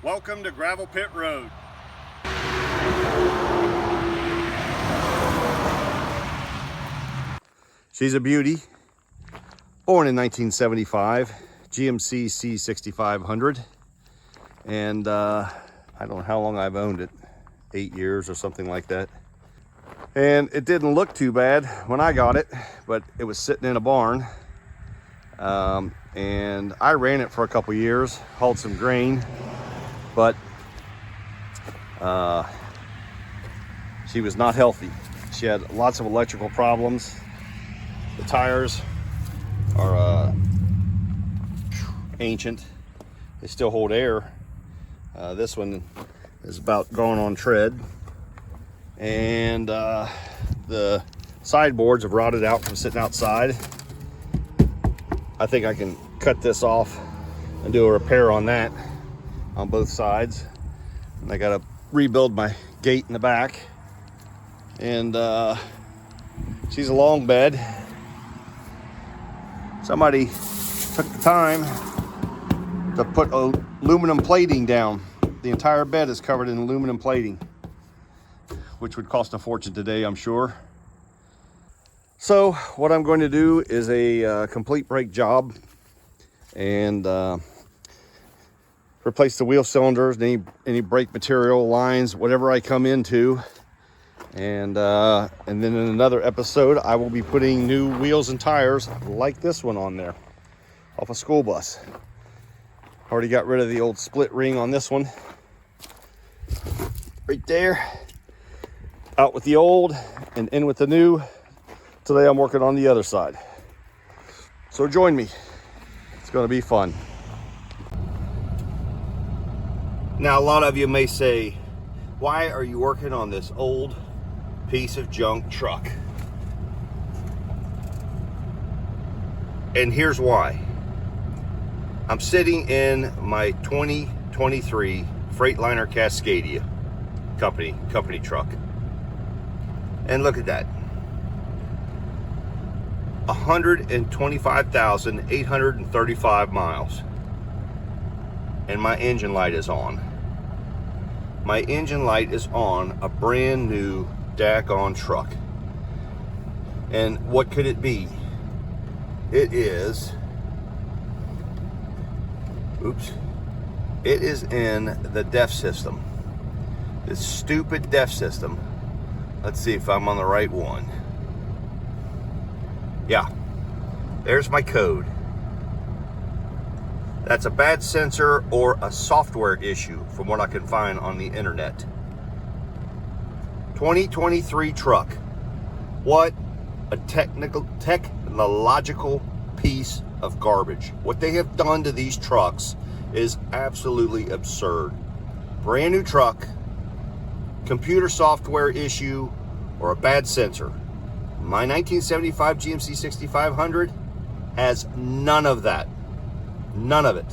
Welcome to Gravel Pit Road. She's a beauty. Born in 1975, GMC C6500. And I don't know how long I've owned it, 8 years or something like that. And it didn't look too bad when I got it, but it was sitting in a barn. And I ran it for a couple years, hauled some grain, but she was not healthy. She had lots of electrical problems. The tires are ancient. They still hold air. This one is about going on tread. And the sideboards have rotted out from sitting outside. I think I can cut this off and do a repair on that on both sides. And I gotta rebuild my gate in the back. And she's a long bed. Somebody took the time to put aluminum plating down. The entire bed is covered in aluminum plating, which would cost a fortune today, I'm sure. So what I'm going to do is a complete brake job and replace the wheel cylinders, any brake material, lines, whatever I come into. And then in another episode, I will be putting new wheels and tires like this one on there, off a school bus. Already got rid of the old split ring on this one. Right there. Out with the old and in with the new. Today I'm working on the other side. So join me. It's going to be fun. Now a lot of you may say, why are you working on this old piece of junk truck? And here's why. I'm sitting in my 2023 Freightliner Cascadia company truck. And look at that. 125,835 miles. And my engine light is on. My engine light is on a brand new daggone truck. And what could it be? It is, it is in the DEF system. This stupid DEF system. Let's see if I'm on the right one. Yeah, there's my code. That's a bad sensor or a software issue from what I can find on the internet. 2023 truck. What a technological piece of garbage. What they have done to these trucks is absolutely absurd. Brand new truck, computer software issue, or a bad sensor. My 1975 GMC 6500 has none of that. None of it.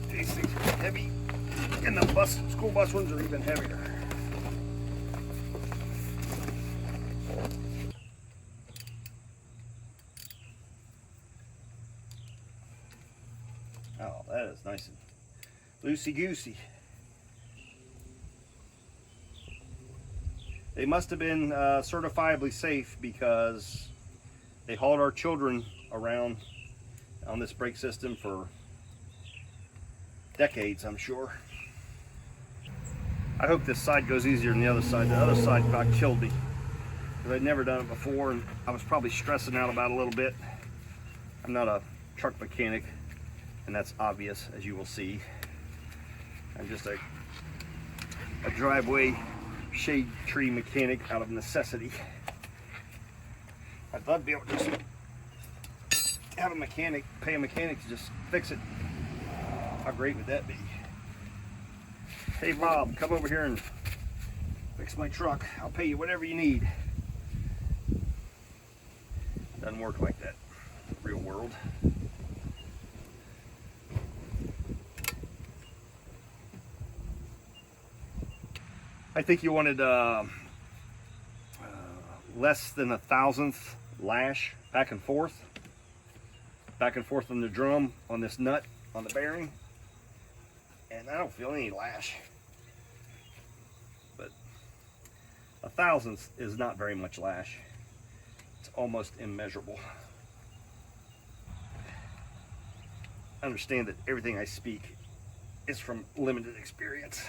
These things are heavy, and the school bus ones are even heavier. Oh, that is nice and loosey-goosey. They must have been certifiably safe because they hauled our children around on this brake system for decades, I'm sure. I hope this side goes easier than the other side. The other side about killed me because I'd never done it before, and I was probably stressing out about it a little bit. I'm not a truck mechanic, and that's obvious, as you will see. I'm just a driveway shade tree mechanic out of necessity. I'd love to be able to just have a mechanic, pay a mechanic to just fix it. How great would that be? Hey Bob, come over here and fix my truck. I'll pay you whatever you need. Doesn't work like that in the real world. I think you wanted less than 1,000th lash back and forth. back and forth on the drum on this nut on the bearing, and I don't feel any lash. But a thousandth is not very much lash. It's almost immeasurable. Understand that everything I speak is from limited experience.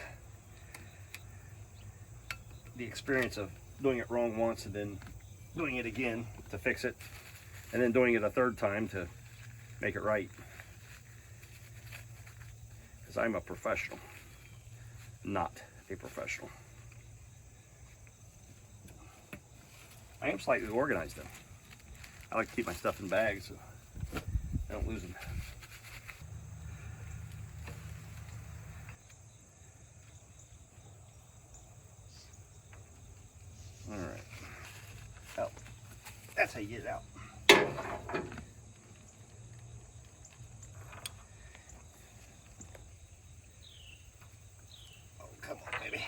The experience of doing it wrong once and then doing it again to fix it, and then doing it a third time to make it right. Because I'm a professional, not a professional. I am slightly organized though. I like to keep my stuff in bags so I don't lose them. All right. Oh, that's how you get it out. Oh, come on, baby.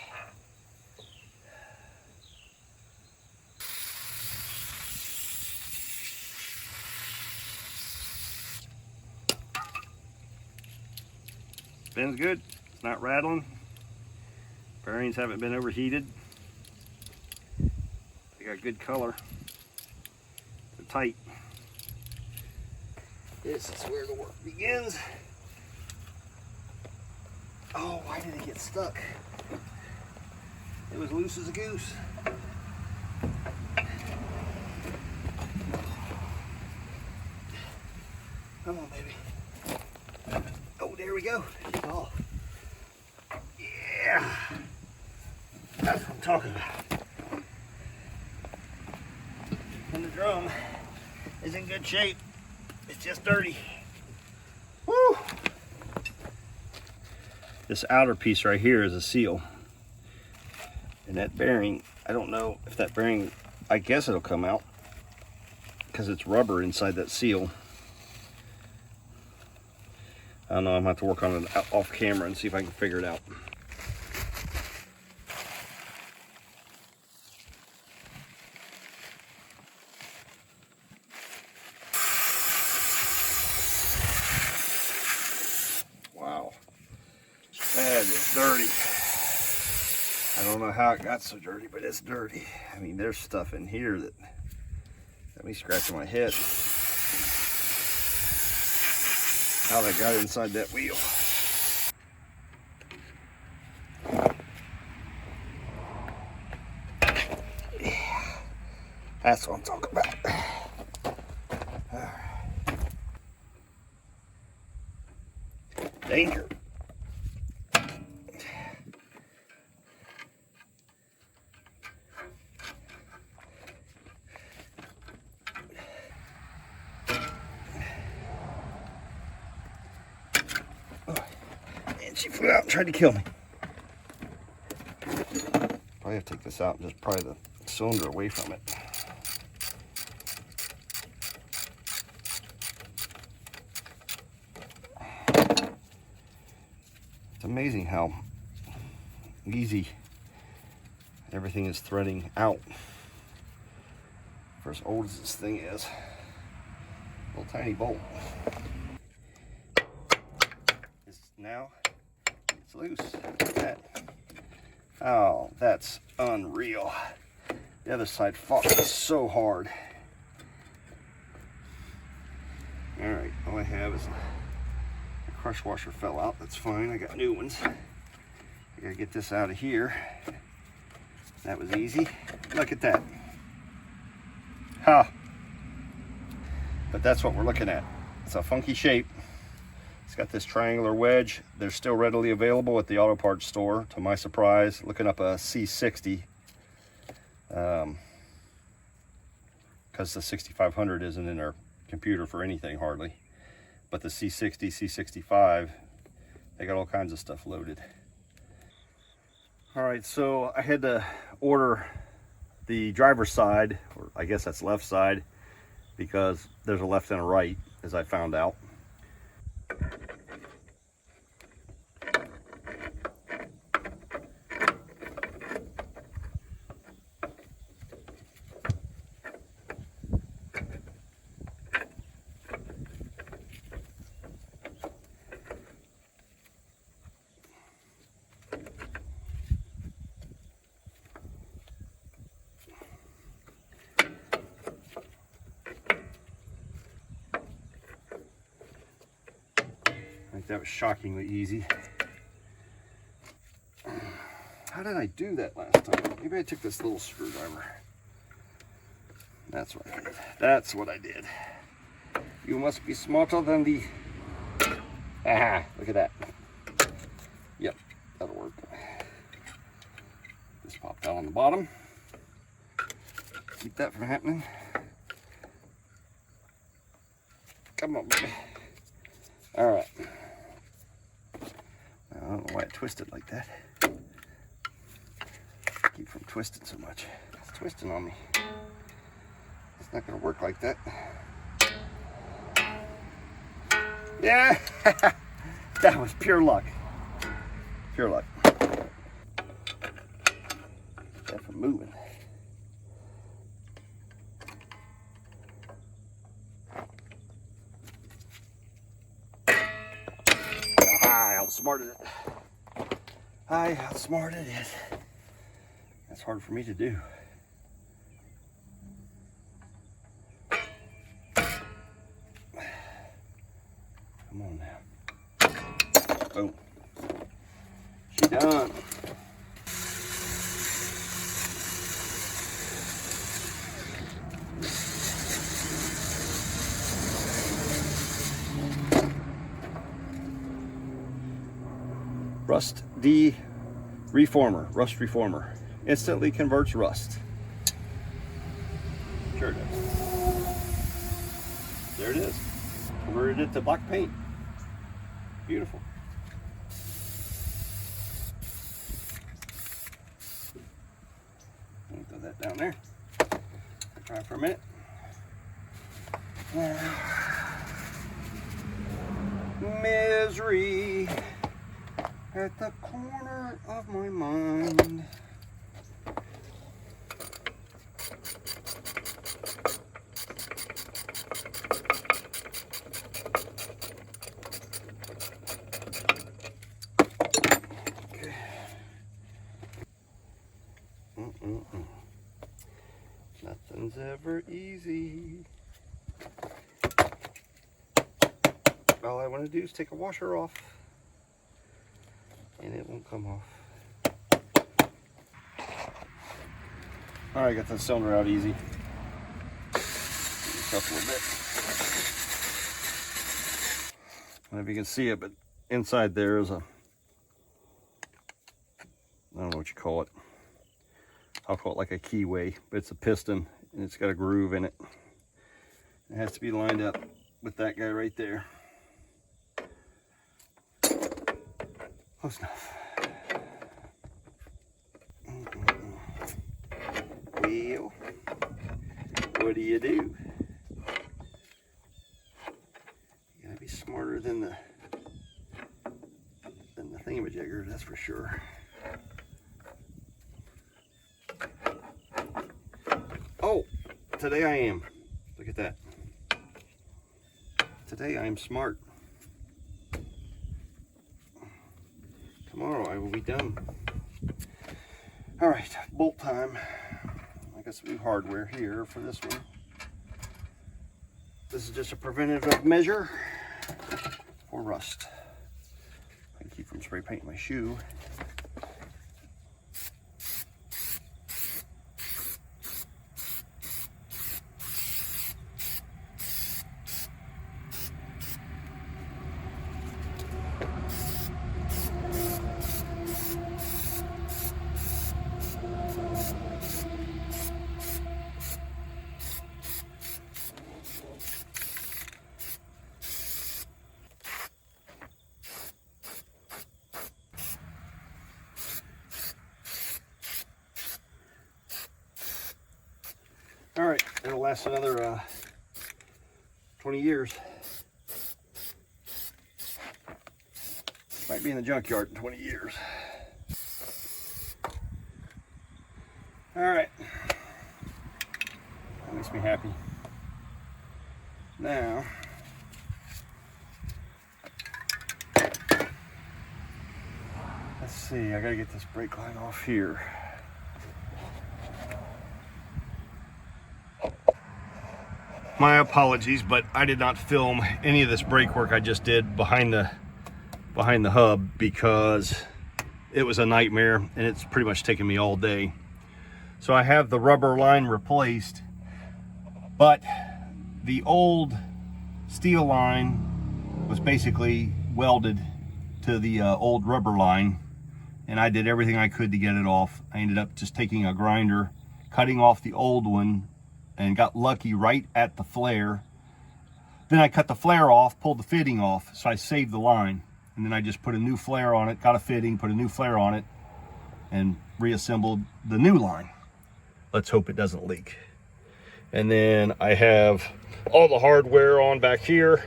Spins good. It's not rattling. Bearings haven't been overheated. They got good color. They're tight. This is where the work begins. Oh, why did it get stuck? It was loose as a goose. Come on, baby. Oh, there we go. It's off. Yeah. That's what I'm talking about. And the drum is in good shape. It's just dirty. Woo! This outer piece right here is a seal. And that bearing, I don't know if that bearing, I guess it'll come out because it's rubber inside that seal. I don't know, I'm gonna have to work on it off camera and see if I can figure it out. Wow, that is dirty. I don't know how it got so dirty, but it's dirty. I mean, there's stuff in here that got me scratching my head. How that got inside that wheel. Yeah, that's what I'm talking about. All right. Danger. She flew out and tried to kill me. Probably have to take this out and just pry the cylinder away from it. It's amazing how easy everything is threading out for as old as this thing is. Little tiny bolt. Now it's loose. Look at that. Oh, that's unreal. The other side fought me so hard. All right, all I have is the crush washer fell out. That's fine. I got new ones. I gotta get this out of here. That was easy. Look at that. Ha! But that's what we're looking at. It's a funky shape. It's got this triangular wedge. They're still readily available at the auto parts store, to my surprise. Looking up a C60, because the 6500 isn't in their computer for anything hardly. But the C60, C65, they got all kinds of stuff loaded. All right, so I had to order the driver's side, or I guess that's left side, because there's a left and a right, as I found out. that was shockingly easy. How did I do that last time? Maybe I took this little screwdriver. That's what I did. That's what I did. You must be smarter than the... Ah, look at that. Yep, that'll work. This popped out on the bottom. Keep that from happening. Come on, baby. All right. I don't know why it twisted like that. Keep from twisting so much. It's twisting on me. It's not gonna work like that. Yeah, that was pure luck. Pure luck. That from moving. I outsmarted it. I outsmarted it. That's hard for me to do. Come on now. Boom. She done. Rust reformer. Instantly converts rust. Sure does. There it is. Converted it to black paint. Beautiful. Let me throw that down there. Try it for a minute. Misery at the corner of my mind. Nothing's ever easy. All I want to do is take a washer off and it won't come off. All right, got the cylinder out easy. Just up a little bit. I don't know if you can see it, but inside there is a, I don't know what you call it. I'll call it like a keyway, but it's a piston and it's got a groove in it. It has to be lined up with that guy right there. Close enough. Well, what do? You gotta be smarter than the thingamajigger, that's for sure. Oh, today I am. Look at that. Today I am smart. Tomorrow I will be done. All right, bolt time. I got some new hardware here for this one. This is just a preventative measure for rust. I can keep from spray painting my shoe. All right, it'll last another 20 years. Might be in the junkyard in 20 years. All right, that makes me happy. Now, let's see, I gotta get this brake line off here. My apologies, but I did not film any of this brake work I just did behind the behind the hub because it was a nightmare and it's pretty much taken me all day. So I have the rubber line replaced, but the old steel line was basically welded to the old rubber line, and I did everything I could to get it off. I ended up just taking a grinder, cutting off the old one, and got lucky right at the flare. Then I cut the flare off, pulled the fitting off, so I saved the line. And then I just put a new flare on it, got a fitting, put a new flare on it, and reassembled the new line. Let's hope it doesn't leak. And then I have all the hardware on back here.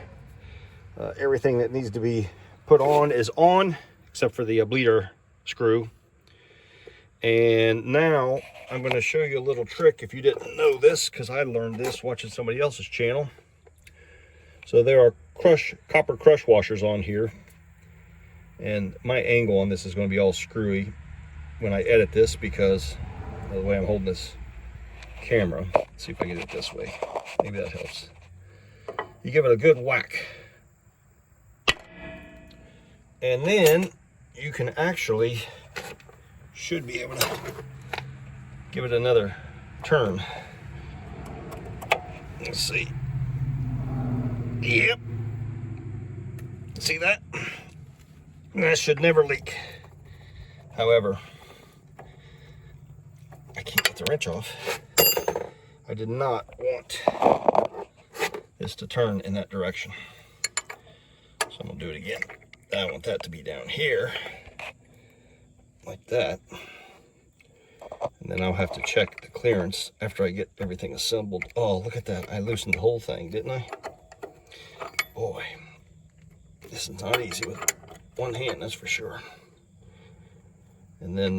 Everything that needs to be put on is on, except for the bleeder screw. And now I'm going to show you a little trick if you didn't know this, because I learned this watching somebody else's channel. So there are copper crush washers on here. And my angle on this is going to be all screwy when I edit this because of the way I'm holding this camera. Let's see if I get it this way. Maybe that helps. You give it a good whack. And then you can actually, should be able to give it another turn. Let's see. Yep. See that? That should never leak. However, I can't get the wrench off. I did not want this to turn in that direction. So I'm gonna do it again. I want that to be down here, like that. And then I'll have to check the clearance after I get everything assembled. Oh, look at that. I loosened the whole thing, didn't I? Boy, this is not easy with one hand, that's for sure. And then,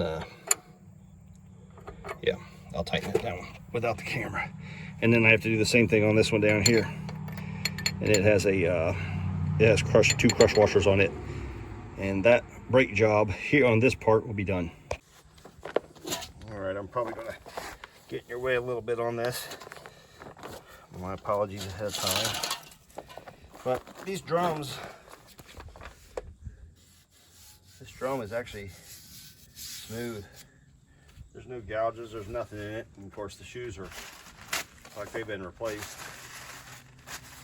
yeah, I'll tighten it down without the camera. And then I have to do the same thing on this one down here. And it has a, it has two crush washers on it. And that brake job here on this part will be done. All right, I'm probably gonna get in your way a little bit on this. My apologies ahead of time. But these drums, this drum is actually smooth. There's no gouges, there's nothing in it. And of course the shoes are like they've been replaced.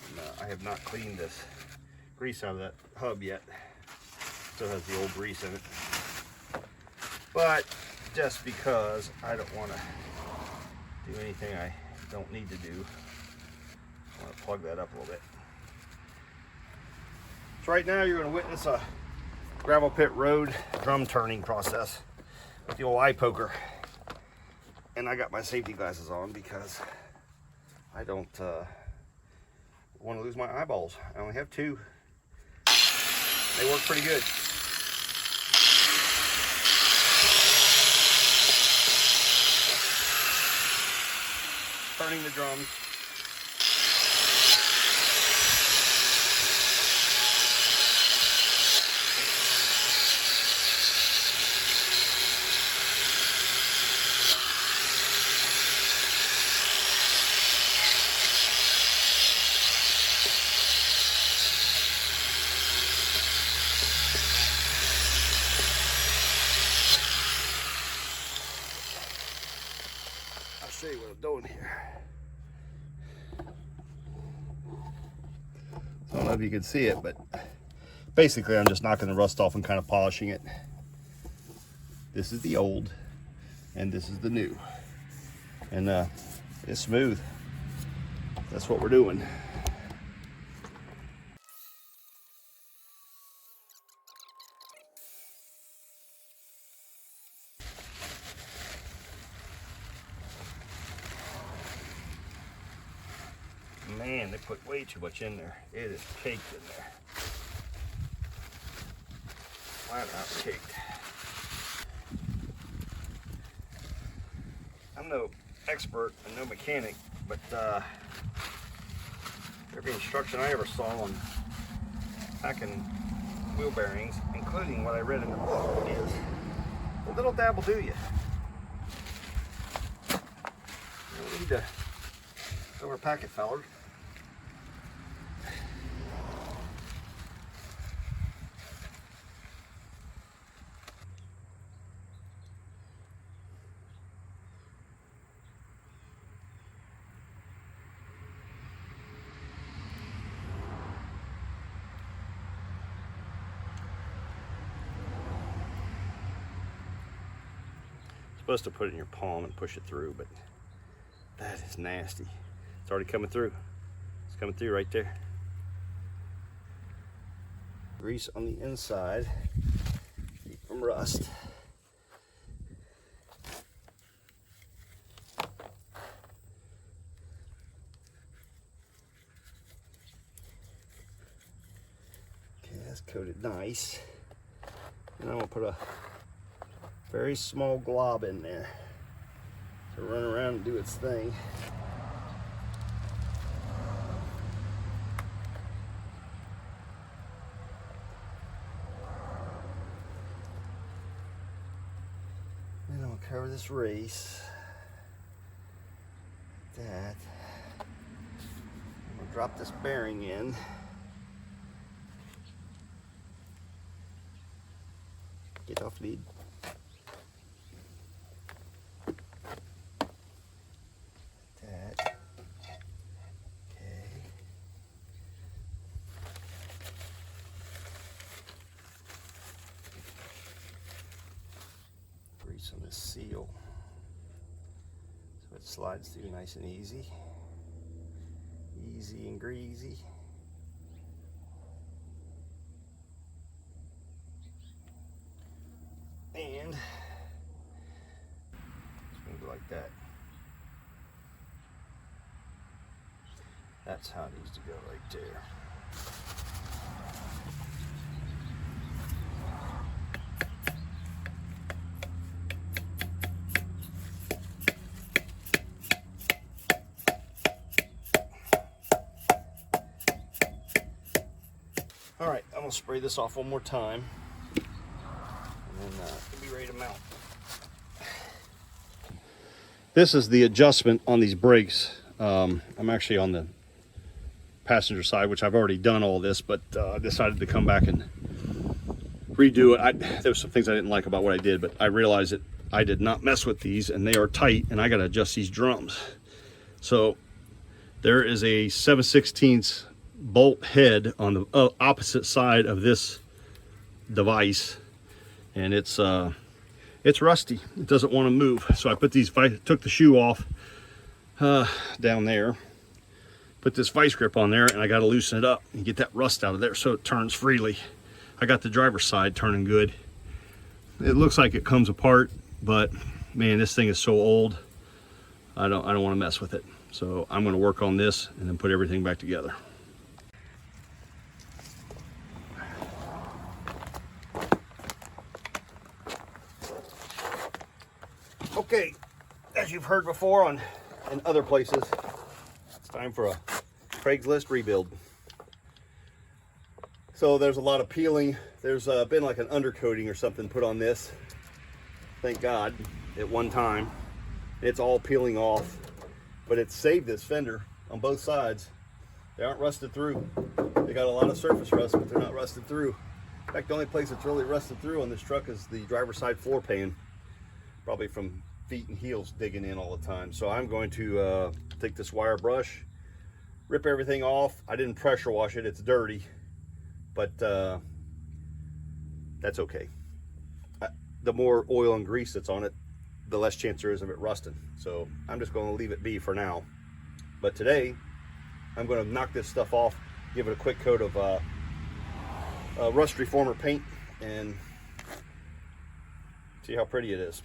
And, I have not cleaned this grease out of that hub yet. Still has the old grease in it. But just because I don't want to do anything I don't need to do, I want to plug that up a little bit. So right now you're going to witness a gravel pit road drum turning process with the old eye poker. And I got my safety glasses on because I don't want to lose my eyeballs. I only have two. They work pretty good. Turning the drums. I'll show you what I'm doing here. I don't know if you can see it, but basically I'm just knocking the rust off and kind of polishing it. This is the old and this is the new. And it's smooth. That's what we're doing. Man, they put way too much in there. It is caked in there. Flat out caked. I'm no expert and no mechanic, but every instruction I ever saw on packing wheel bearings, including what I read in the book, is a little dab will do you. You don't need to overpack it, fellas. Supposed to put it in your palm and push it through, but that is nasty. It's already coming through. It's coming through right there. Grease on the inside, keep from rust. Okay, that's coated nice. And I'm gonna put a very small glob in there to run around and do its thing. Then I'm gonna cover this race. Like that. I'm gonna drop this bearing in. Get off lead. That. Okay. Grease on this seal so it slides through nice and easy. Easy and greasy. And it's going to go like that. That's how it needs to go right there. All right, I'm going to spray this off one more time. And then we'll be ready to mount. This is the adjustment on these brakes. I'm actually on the passenger side, which I've already done all this, but I decided to come back and redo it. There were some things I didn't like about what I did, but I realized that I did not mess with these and they are tight and I got to adjust these drums. So there is a 7/16 bolt head on the opposite side of this device, and it's rusty. It doesn't want to move. So I put these, took the shoe off down there, put this vice grip on there, and I got to loosen it up and get that rust out of there so it turns freely. I got the driver's side turning good. It looks like it comes apart, but man, this thing is so old. I don't want to mess with it. So I'm going to work on this and then put everything back together. Okay, as you've heard before in other places, it's time for a Craigslist rebuild. So there's a lot of peeling. There's been like an undercoating or something put on this. Thank God, at one time. It's all peeling off, but it's saved this fender on both sides. They aren't rusted through. They got a lot of surface rust, but they're not rusted through. In fact, the only place that's really rusted through on this truck is the driver's side floor pan, probably from feet and heels digging in all the time. So I'm going to take this wire brush, rip everything off. I didn't pressure wash it, it's dirty, but that's okay. The more oil and grease that's on it, the less chance there is of it rusting. So I'm just going to leave it be for now. But today, I'm going to knock this stuff off, give it a quick coat of rust reformer paint, and see how pretty it is.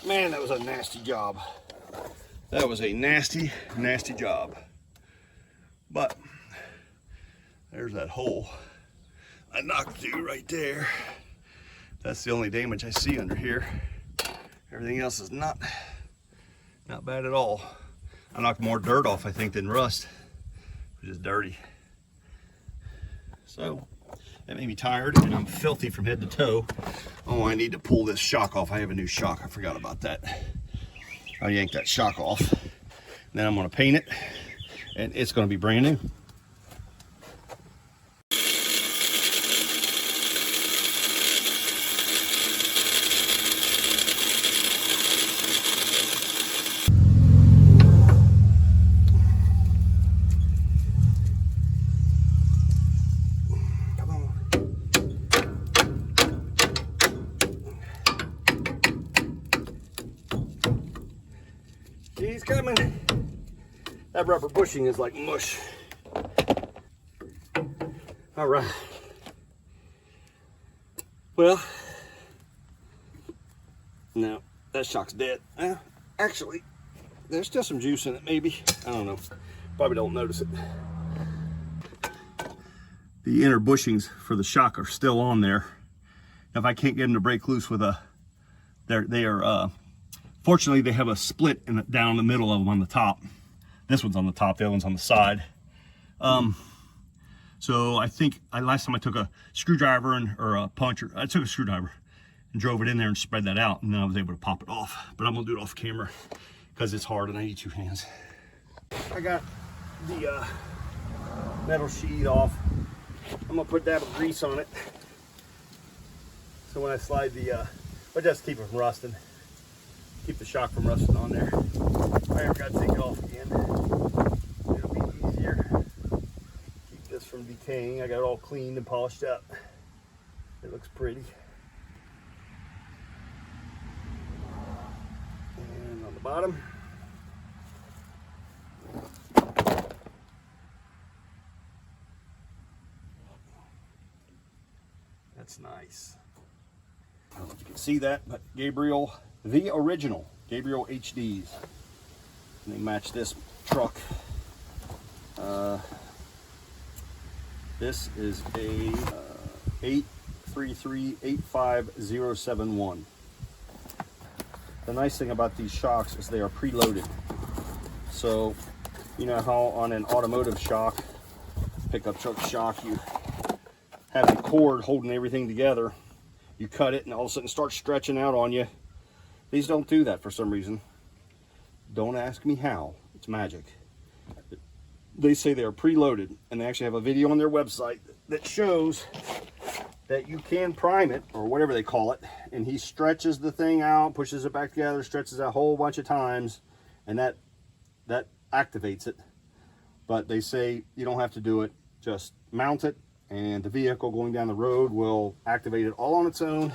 Man, that was a nasty job. That was a nasty, nasty job. But there's that hole I knocked through right there. That's the only damage I see under here. Everything else is not bad at all. I knocked more dirt off, I think, than rust, which is dirty. So that made me tired, and I'm filthy from head to toe. Oh, I need to pull this shock off. I have a new shock. I forgot about that. I'll yank that shock off. Then I'm going to paint it, and it's going to be brand new. He's coming. That rubber bushing is like mush. All right. Well, no, that shock's dead. Actually, there's still some juice in it, maybe. I don't know. Probably don't notice it. The inner bushings for the shock are still on there. If I can't get them to break loose with a, fortunately, they have a split down the middle of them on the top. This one's on the top, the other one's on the side. So I think last time I took a screwdriver or a puncher, I took a screwdriver and drove it in there and spread that out, and then I was able to pop it off. But I'm gonna do it off camera because it's hard and I need 2 hands. I got the metal sheet off. I'm gonna put a dab of grease on it. So when I slide but just keep it from rusting. Keep the shock from rusting on there. I ever got to take it off again. It'll be easier. Keep this from decaying. I got it all cleaned and polished up. It looks pretty. And on the bottom. That's nice. I don't know if you can see that, but Gabriel, the original Gabriel HDs. And they match this truck. This is a 833-85071. The nice thing about these shocks is they are preloaded. So, you know how on an automotive shock, pickup truck shock, you have the cord holding everything together. You cut it and all of a sudden it starts stretching out on you. These don't do that for some reason. Don't ask me how. It's magic. They say they are preloaded, and they actually have a video on their website that shows that you can prime it, or whatever they call it, and he stretches the thing out, pushes it back together, stretches it a whole bunch of times, and that activates it. But they say you don't have to do it. Just mount it, and the vehicle going down the road will activate it all on its own.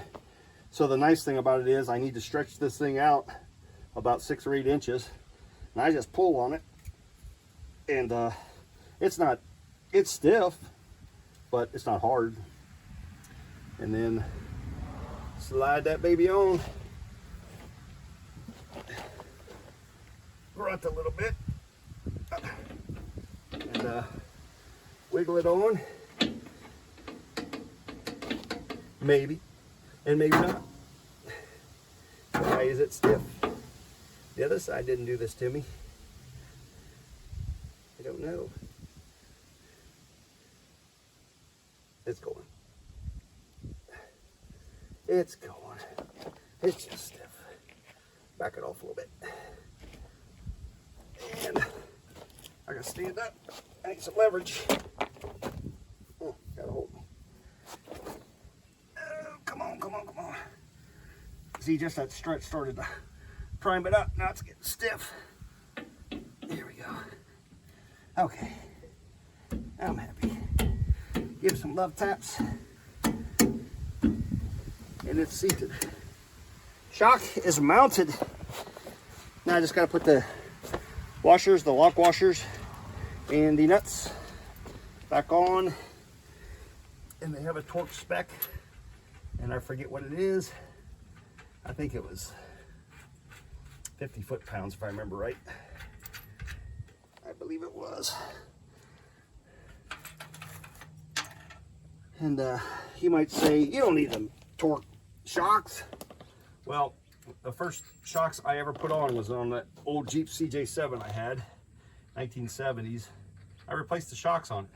So the nice thing about it is I need to stretch this thing out about 6 or 8 inches, and I just pull on it, and it's stiff, but it's not hard. And then slide that baby on, grunt a little bit, and wiggle it on, maybe, and maybe not. Why is it stiff? The other side didn't do this to me. I don't know. It's going. It's going. It's just stiff. Back it off a little bit. And I gotta stand up. I need some leverage. Oh, gotta hold me. Oh, come on, come on, come on. See, just that stretch started to prime it up. Now it's getting stiff. Here we go. Okay. I'm happy. Give some love taps. And it's seated. Shock is mounted. Now I just got to put the washers, the lock washers, and the nuts back on. And they have a torque spec, and I forget what it is. I think it was 50 foot-pounds if I remember right. I believe it was. And you might say, you don't need them torque shocks. Well, the first shocks I ever put on was on that old Jeep CJ7 I had, 1970s. I replaced the shocks on it.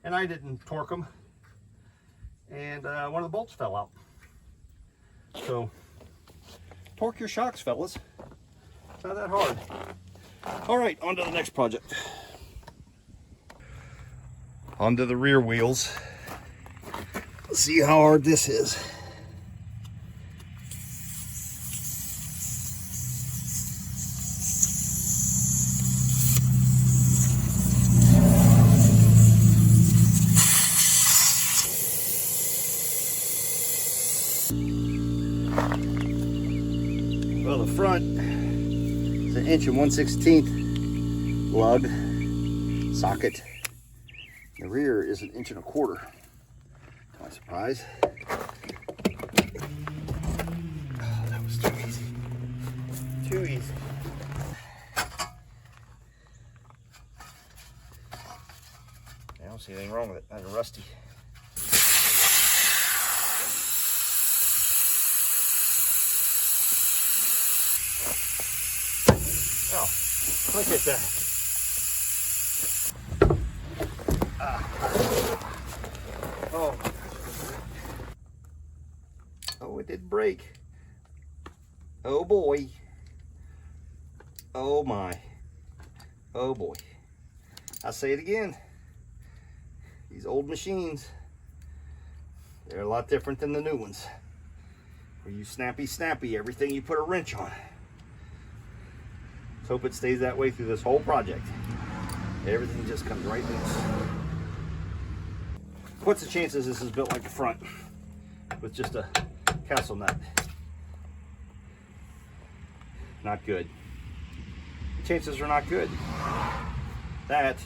And I didn't torque them. And one of the bolts fell out. So, torque your shocks, fellas. It's not that hard. All right, on to the next project. Onto the rear wheels. Let's see how hard this is. Well, the front is 1 1/16 lug socket. The rear is 1 1/4 inch. To my surprise. Oh, that was too easy. Too easy. I don't see anything wrong with it. Kind of rusty. Oh, look at that. Oh. Oh, it did break. Oh boy. Oh my. Oh boy. I'll say it again. These old machines, they're a lot different than the new ones. Where you snappy everything you put a wrench on. Let's hope it stays that way through this whole project. Everything just comes right loose. What's the chances this is built like the front with just a castle nut? Not good. The chances are not good. That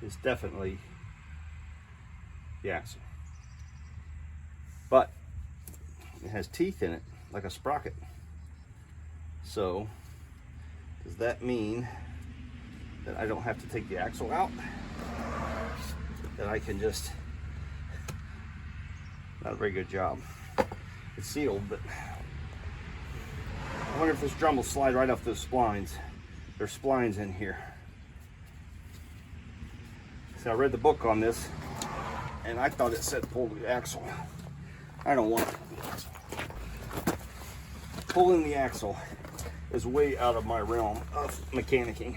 is definitely the axle. But it has teeth in it, like a sprocket. So, does that mean that I don't have to take the axle out? That I can just, not a very good job. It's sealed, but I wonder if this drum will slide right off those splines. There's splines in here. So I read the book on this, and I thought it said pull the axle. I don't want to pull the axle. Pulling the axle is way out of my realm of mechanicking,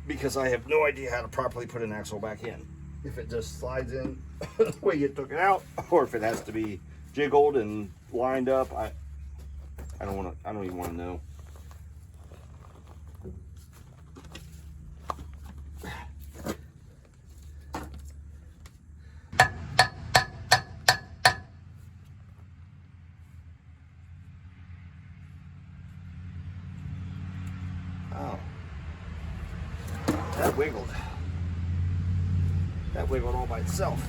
because I have no idea how to properly put an axle back in. If it just slides in the way you took it out, or if it has to be jiggled and lined up, I don't even want to know. Oh, that wiggled. That wiggled all by itself.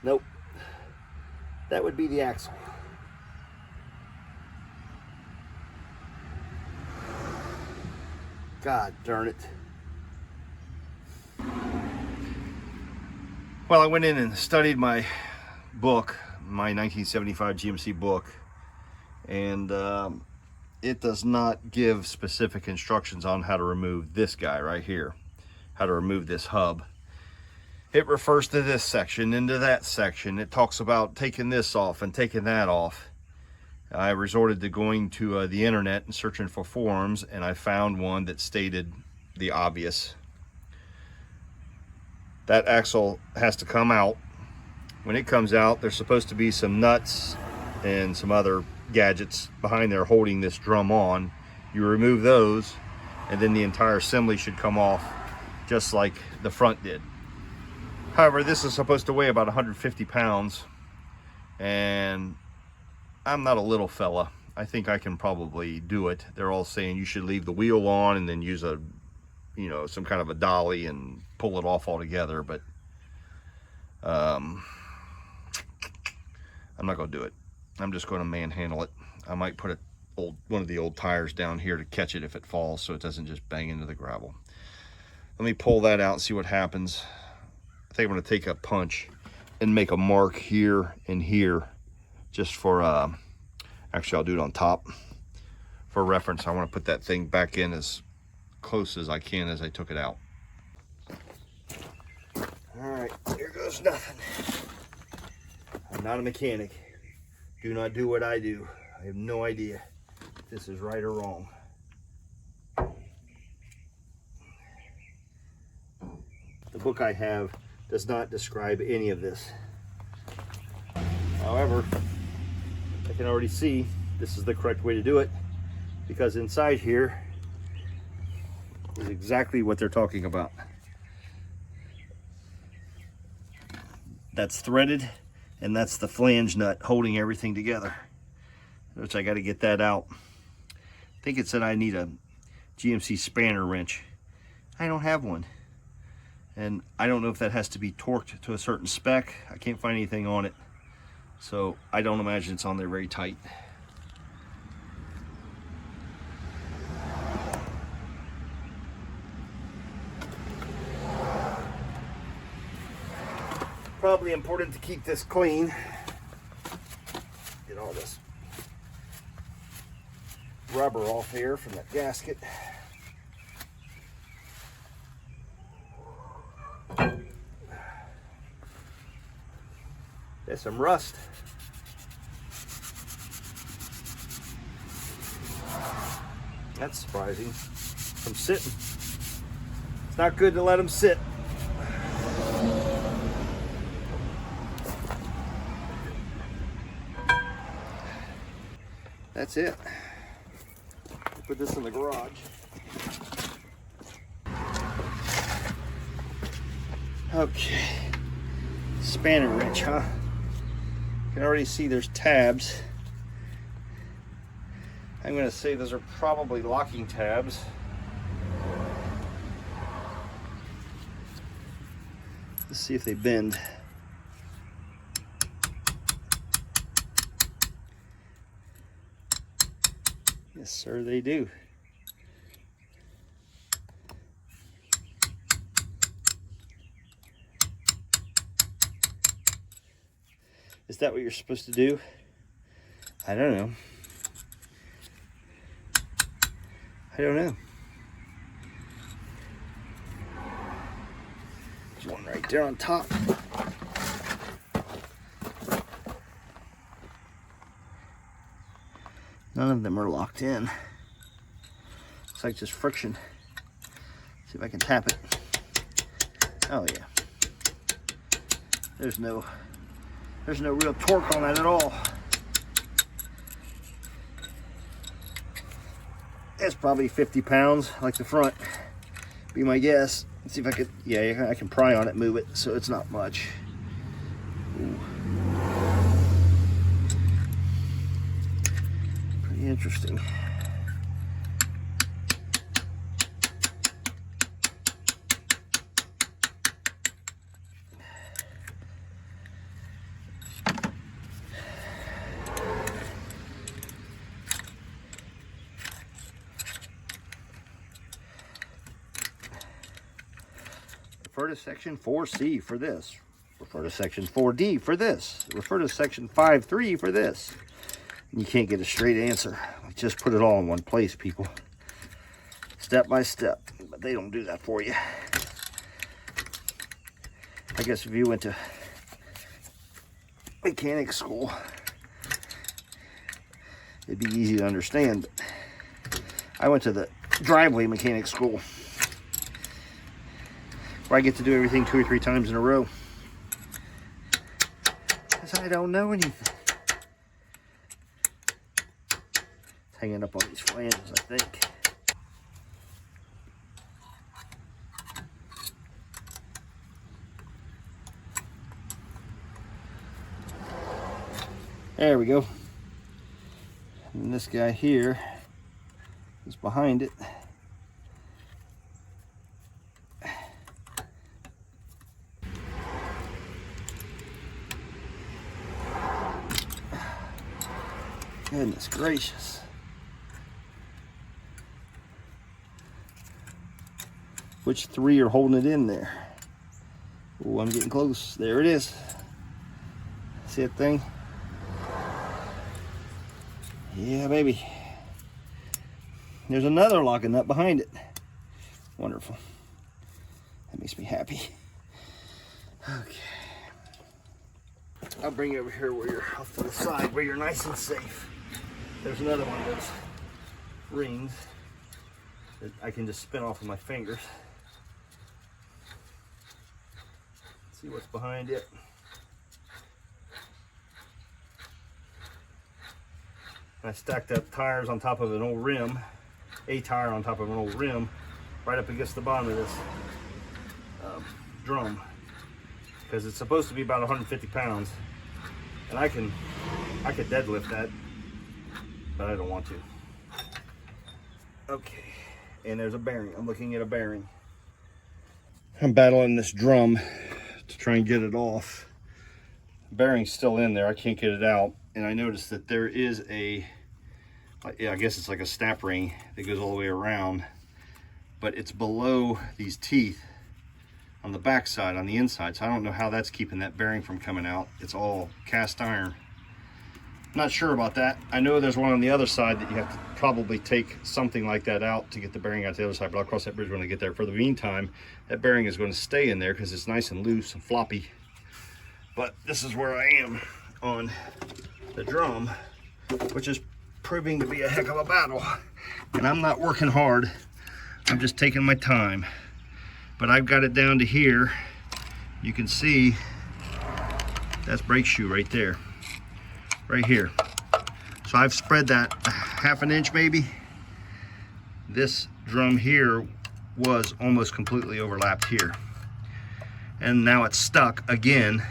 Nope. That would be the axle. God darn it. Well, I went in and studied my book, my 1975 GMC book, and it does not give specific instructions on how to remove this guy right here, how to remove this hub. It refers to this section, into that section. It talks about taking this off and taking that off. I resorted to going to the internet and searching for forums, and I found one that stated the obvious. That axle has to come out. When it comes out, there's supposed to be some nuts and some other gadgets behind there holding this drum on. You remove those, and then the entire assembly should come off just like the front did. However, this is supposed to weigh about 150 pounds, and I'm not a little fella. I think I can probably do it. They're all saying you should leave the wheel on and then use a, some kind of a dolly and pull it off altogether, but I'm not going to do it. I'm just going to manhandle it. I might put one of the old tires down here to catch it if it falls, so it doesn't just bang into the gravel. Let me pull that out and see what happens. I think I'm going to take a punch and make a mark here and here, just for actually I'll do it on top for reference. I want to put that thing back in as close as I can as I took it out. All right, here goes nothing. I'm not a mechanic. Do not do what I do. I have no idea if this is right or wrong. The book I have does not describe any of this. However, I can already see this is the correct way to do it, because inside here is exactly what they're talking about. That's threaded, and that's the flange nut holding everything together, which I got to get that out. I think it said I need a GMC spanner wrench. I don't have one, and I don't know if that has to be torqued to a certain spec. I can't find anything on it, so I don't imagine it's on there very tight. Probably important to keep this clean. Get all this rubber off here from that gasket. There's some rust. That's surprising from sitting. It's not good to let them sit. That's it. Put this in the garage. Okay. Spanner wrench, huh? You can already see there's tabs. I'm going to say those are probably locking tabs. Let's see if they bend. Yes, sir, they do. Is that what you're supposed to do? I don't know. I don't know. There's one right there on top. None of them are locked in. It's like just friction. See if I can tap it. Oh yeah. There's no real torque on that at all. It's probably 50 pounds, like the front. Be my guess. Let's see if I could, yeah, I can pry on it, move it, so it's not much. Ooh. Pretty interesting. Refer to section 4C for this. Refer to section 4D for this. Refer to section 5.3 for this. You can't get a straight answer. Just put it all in one place, people. Step by step. But they don't do that for you. I guess if you went to mechanic school, it'd be easy to understand. But I went to the driveway mechanic school, where I get to do everything 2 or 3 times in a row. Because I don't know anything. It's hanging up on these flanges, I think. There we go. And this guy here is behind it. Goodness gracious. Which three are holding it in there? Oh, I'm getting close. There it is. See that thing? Yeah, baby. There's another locking nut behind it. Wonderful. That makes me happy. Okay. I'll bring you over here where you're off to the side, where you're nice and safe. There's another one of those rings that I can just spin off with my fingers. See what's behind it. I stacked up tires on top of an old rim, a tire on top of an old rim, right up against the bottom of this drum, because it's supposed to be about 150 pounds, and I could deadlift that, but I don't want to. Okay, and there's a bearing. I'm looking at a bearing. I'm battling this drum to try and get it off. The bearing's still in there. I can't get it out, and I noticed that there is a, yeah, I guess it's like a snap ring that goes all the way around, but it's below these teeth on the back side, on the inside, so I don't know how that's keeping that bearing from coming out. It's all cast iron. Not sure about that. I know there's one on the other side that you have to probably take something like that out to get the bearing out the other side, but I'll cross that bridge when I get there. For the meantime, that bearing is going to stay in there because it's nice and loose and floppy. But this is where I am on the drum, which is proving to be a heck of a battle. And I'm not working hard. I'm just taking my time. But I've got it down to here. You can see that's brake shoe right there, right here. So I've spread that half an inch maybe. This drum here was almost completely overlapped here. And now it's stuck again.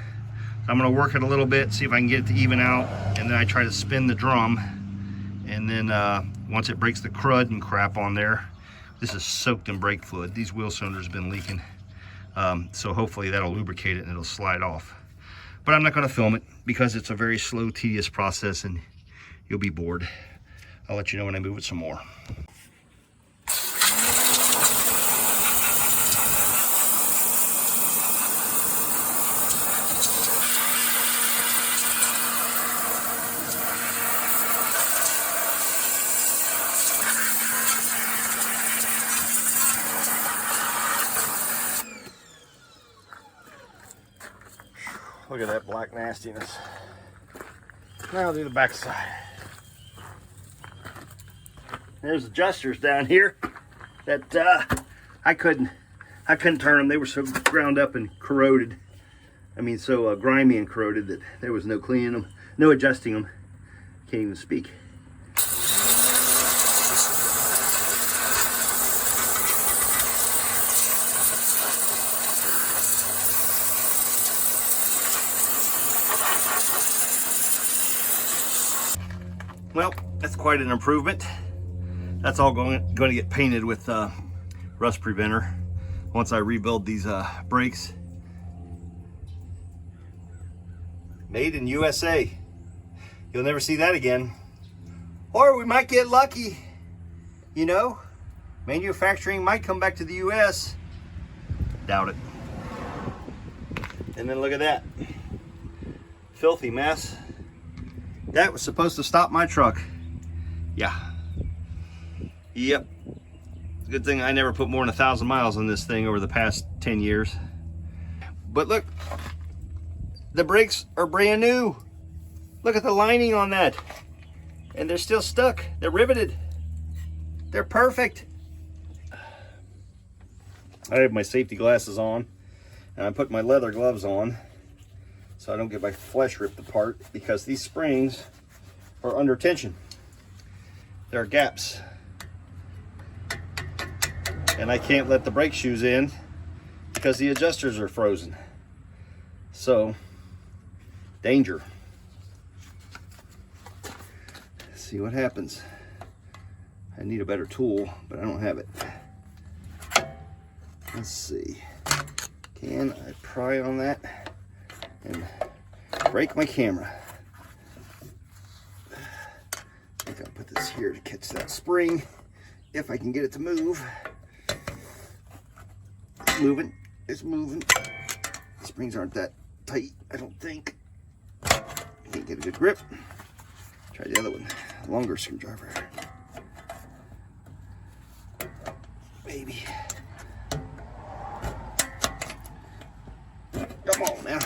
I'm gonna work it a little bit, see if I can get it to even out, and then I try to spin the drum. And then once it breaks the crud and crap on there, this is soaked in brake fluid. These wheel cylinders have been leaking. So hopefully that'll lubricate it and it'll slide off. But I'm not gonna film it because it's a very slow, tedious process and you'll be bored. I'll let you know when I move it some more. Look at that black nastiness. Now I'll do the back side. There's adjusters down here that I couldn't turn them. They were so ground up and corroded. I mean, so grimy and corroded that there was no cleaning them, no adjusting them. Can't even speak. Well, that's quite an improvement. That's all going to get painted with rust preventer once I rebuild these brakes. Made in USA. You'll never see that again. Or we might get lucky. You know, manufacturing might come back to the US. Doubt it. And then look at that. Filthy mess. That was supposed to stop my truck. Yeah. Yep. Good thing I never put more than 1,000 miles on this thing over the past 10 years. But look, the brakes are brand new. Look at the lining on that. And they're still stuck. They're riveted. They're perfect. I have my safety glasses on, and I put my leather gloves on so I don't get my flesh ripped apart, because these springs are under tension. There are gaps. And I can't let the brake shoes in because the adjusters are frozen. So, danger. Let's see what happens. I need a better tool, but I don't have it. Let's see. Can I pry on that and break my camera? here to catch that spring, if I can get it to move. It's moving, it's moving. The springs aren't that tight, I don't think. Can't get a good grip. Try the other one, longer screwdriver. Maybe. Come on now.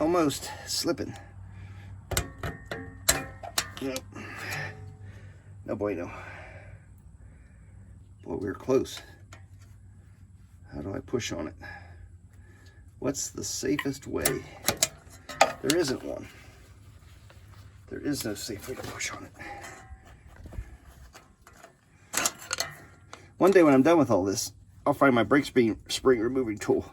Almost slipping. Nope. No bueno. Boy, we were close. How do I push on it? What's the safest way? There isn't one. There is no safe way to push on it. One day when I'm done with all this, I'll find my brake spring removing tool.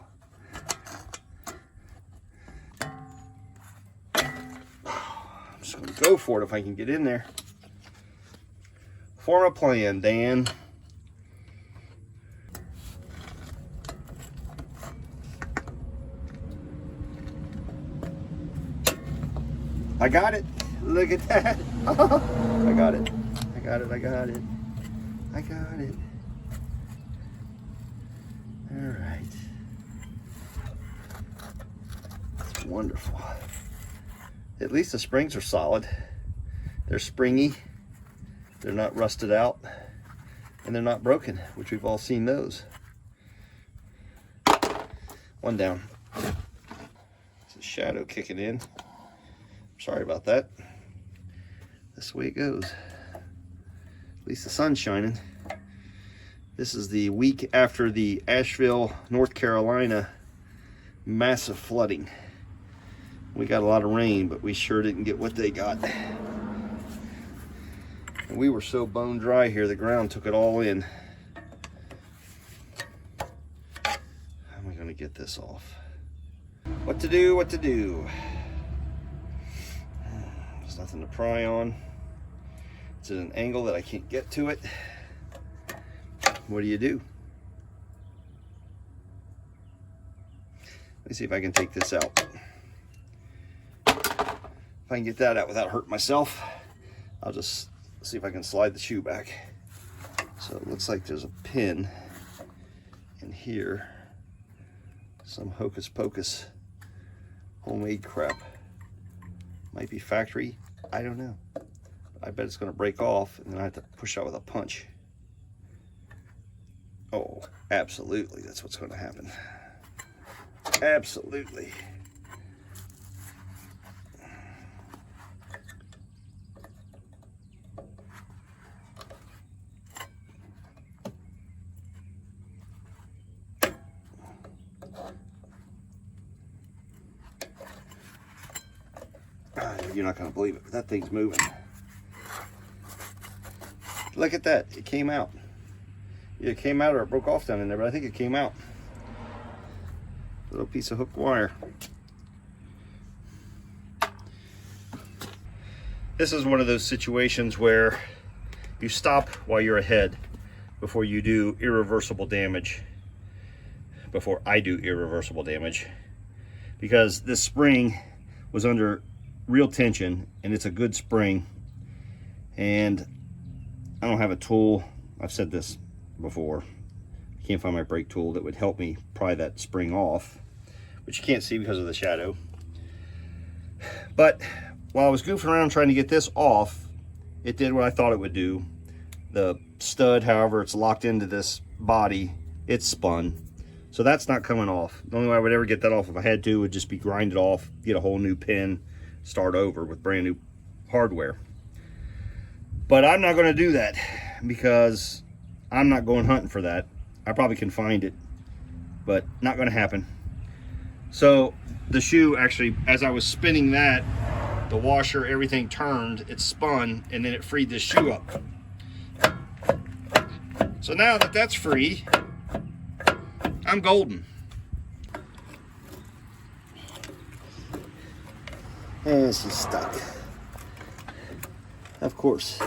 I'm just gonna go for it if I can get in there. Form a plan, Dan. I got it. Look at that. I got it. I got it. I got it. I got it. All right. That's wonderful. At least the springs are solid. They're springy. They're not rusted out. And they're not broken, which we've all seen those. One down. It's a shadow kicking in. Sorry about that. That's the way it goes. At least the sun's shining. This is the week after the Asheville, North Carolina massive flooding. We got a lot of rain, but we sure didn't get what they got. And we were so bone dry here, the ground took it all in. How am I going to get this off? What to do, what to do? There's nothing to pry on. It's at an angle that I can't get to it. What do? Let me see if I can take this out. If I can get that out without hurting myself, I'll just see if I can slide the shoe back. So it looks like there's a pin in here. Some hocus pocus homemade crap. Might be factory, I don't know. I bet it's gonna break off and then I have to push out with a punch. Oh, absolutely, that's what's gonna happen. Absolutely. You're not gonna believe it, but that thing's moving. Look at that, it came out. Yeah, it came out or it broke off down in there, but I think it came out. Little piece of hook wire. This is one of those situations where you stop while you're ahead before you do irreversible damage. Before I do irreversible damage. Because this spring was under real tension and it's a good spring. And I don't have a tool. I've said this before. I can't find my brake tool that would help me pry that spring off, which you can't see because of the shadow. But while I was goofing around trying to get this off, it did what I thought it would do. The stud, however it's locked into this body, it's spun. So that's not coming off. The only way I would ever get that off if I had to would just be grind it off, get a whole new pin, start over with brand new hardware. But I'm not going to do that because I'm not going hunting for that. I probably can find it, but not going to happen. So the shoe actually, as I was spinning that, the washer, everything turned, it spun, and then it freed this shoe up. So now that that's free, I'm golden. And she's stuck. Of course.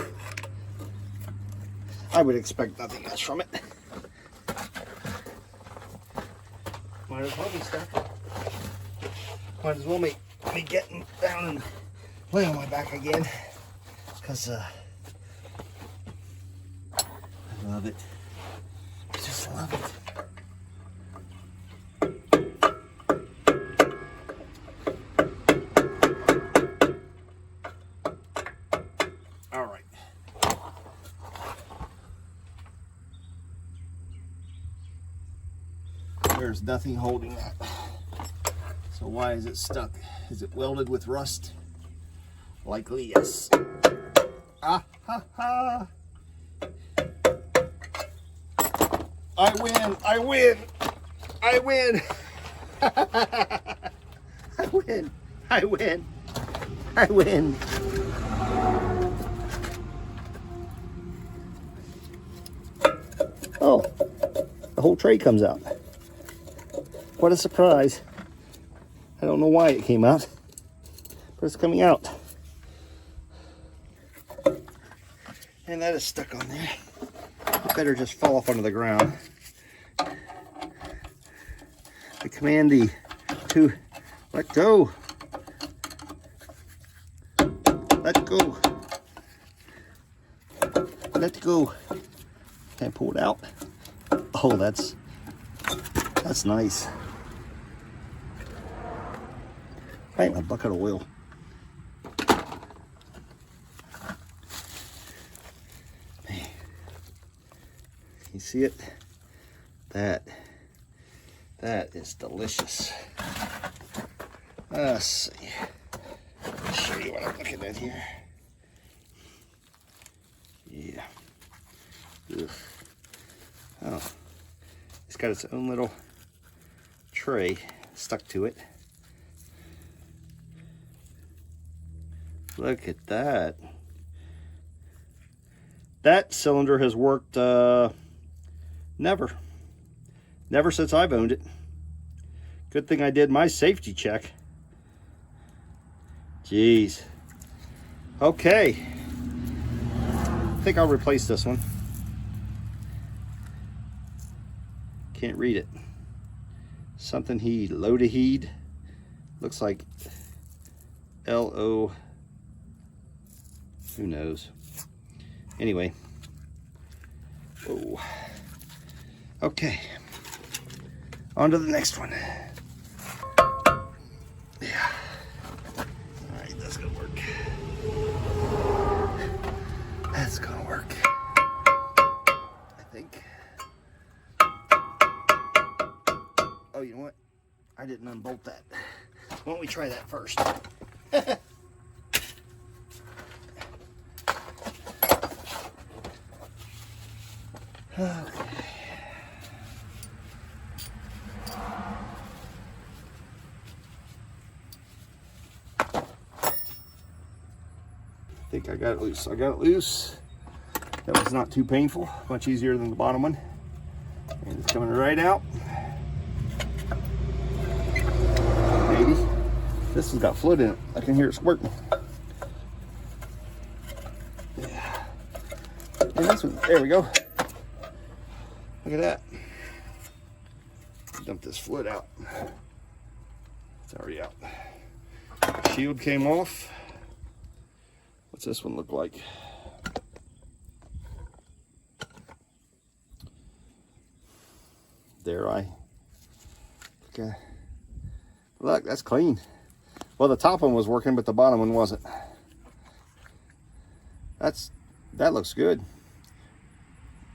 I would expect nothing else from it. Might as well be stuck. Might as well make me getting down and lay on my back again. Because love it. I just love it. All right. There's nothing holding that. So why is it stuck? Is it welded with rust? Likely yes. Ah ha ha! I win! I win! I win! I win! I win! I win! Oh, the whole tray comes out. What a surprise. I don't know why it came out, but it's coming out. And that is stuck on there. It better just fall off onto the ground. I command thee to let go. Let go. Let go. Can I pull it out? Oh, that's nice. I ain't my bucket of oil. You see it? That is delicious. Let's see. I'll show you what I'm looking at here. Yeah. Ugh. Oh, it's got its own little tray stuck to it. Look at that. That cylinder has worked never since I've owned it. Good thing I did my safety check. Jeez. Okay. I think I'll replace this one. Can't read it. Something heed. Low to heed. Looks like L-O. Who knows? Anyway. Whoa. Okay. On to the next one. Yeah. Alright, that's gonna work. That's gonna work. I think. Oh, you know what? I didn't unbolt that. Why don't we try that first? Okay. I think I got it loose. I got it loose. That was not too painful. Much easier than the bottom one. And it's coming right out. Maybe. This has got fluid in it. I can hear it squirting. Yeah. And this one, there we go. Look at that. Dump this fluid out. It's already out. Shield came off. What's this one look like? Dare I? Okay. Look, that's clean. Well, the top one was working, but the bottom one wasn't. That looks good.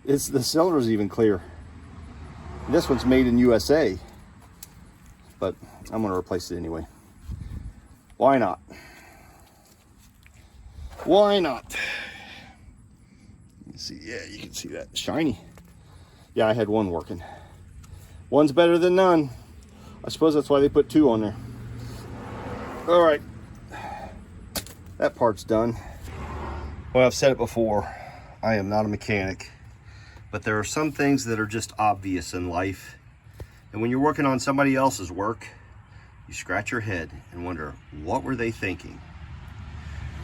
The cylinder's even clear. This one's made in USA, but I'm gonna replace it anyway. Why not? Why not? You see, yeah, you can see that shiny. Yeah, I had one working. One's better than none. I suppose that's why they put two on there. All right, that part's done. Well, I've said it before, I am not a mechanic, but there are some things that are just obvious in life. And when you're working on somebody else's work, you scratch your head and wonder, what were they thinking?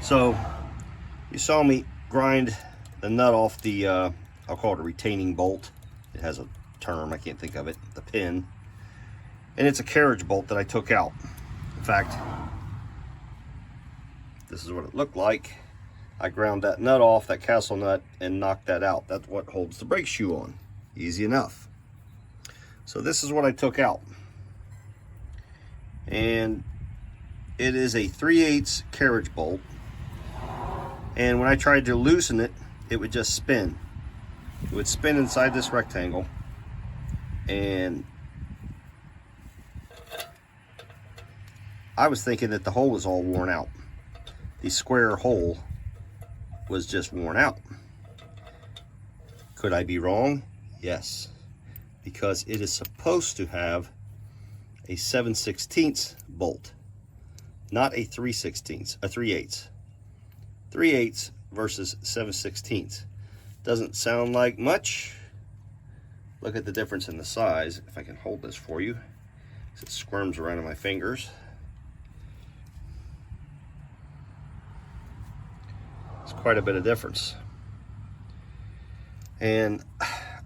So you saw me grind the nut off the, I'll call it a retaining bolt. It has a term, I can't think of it, the pin. And it's a carriage bolt that I took out. In fact, this is what it looked like. I ground that nut off, that castle nut, and knocked that out. That's what holds the brake shoe on. Easy enough. So this is what I took out. And it is a 3/8 carriage bolt. And when I tried to loosen it, it would just spin. It would spin inside this rectangle. And I was thinking that the hole was all worn out. The square hole was just worn out. Could I be wrong? Yes, because it is supposed to have a 7/16 bolt, not a 3/16, a 3/8. 3/8 versus 7/16. Doesn't sound like much. Look at the difference in the size. If I can hold this for you, it squirms around in my fingers. It's quite a bit of difference. And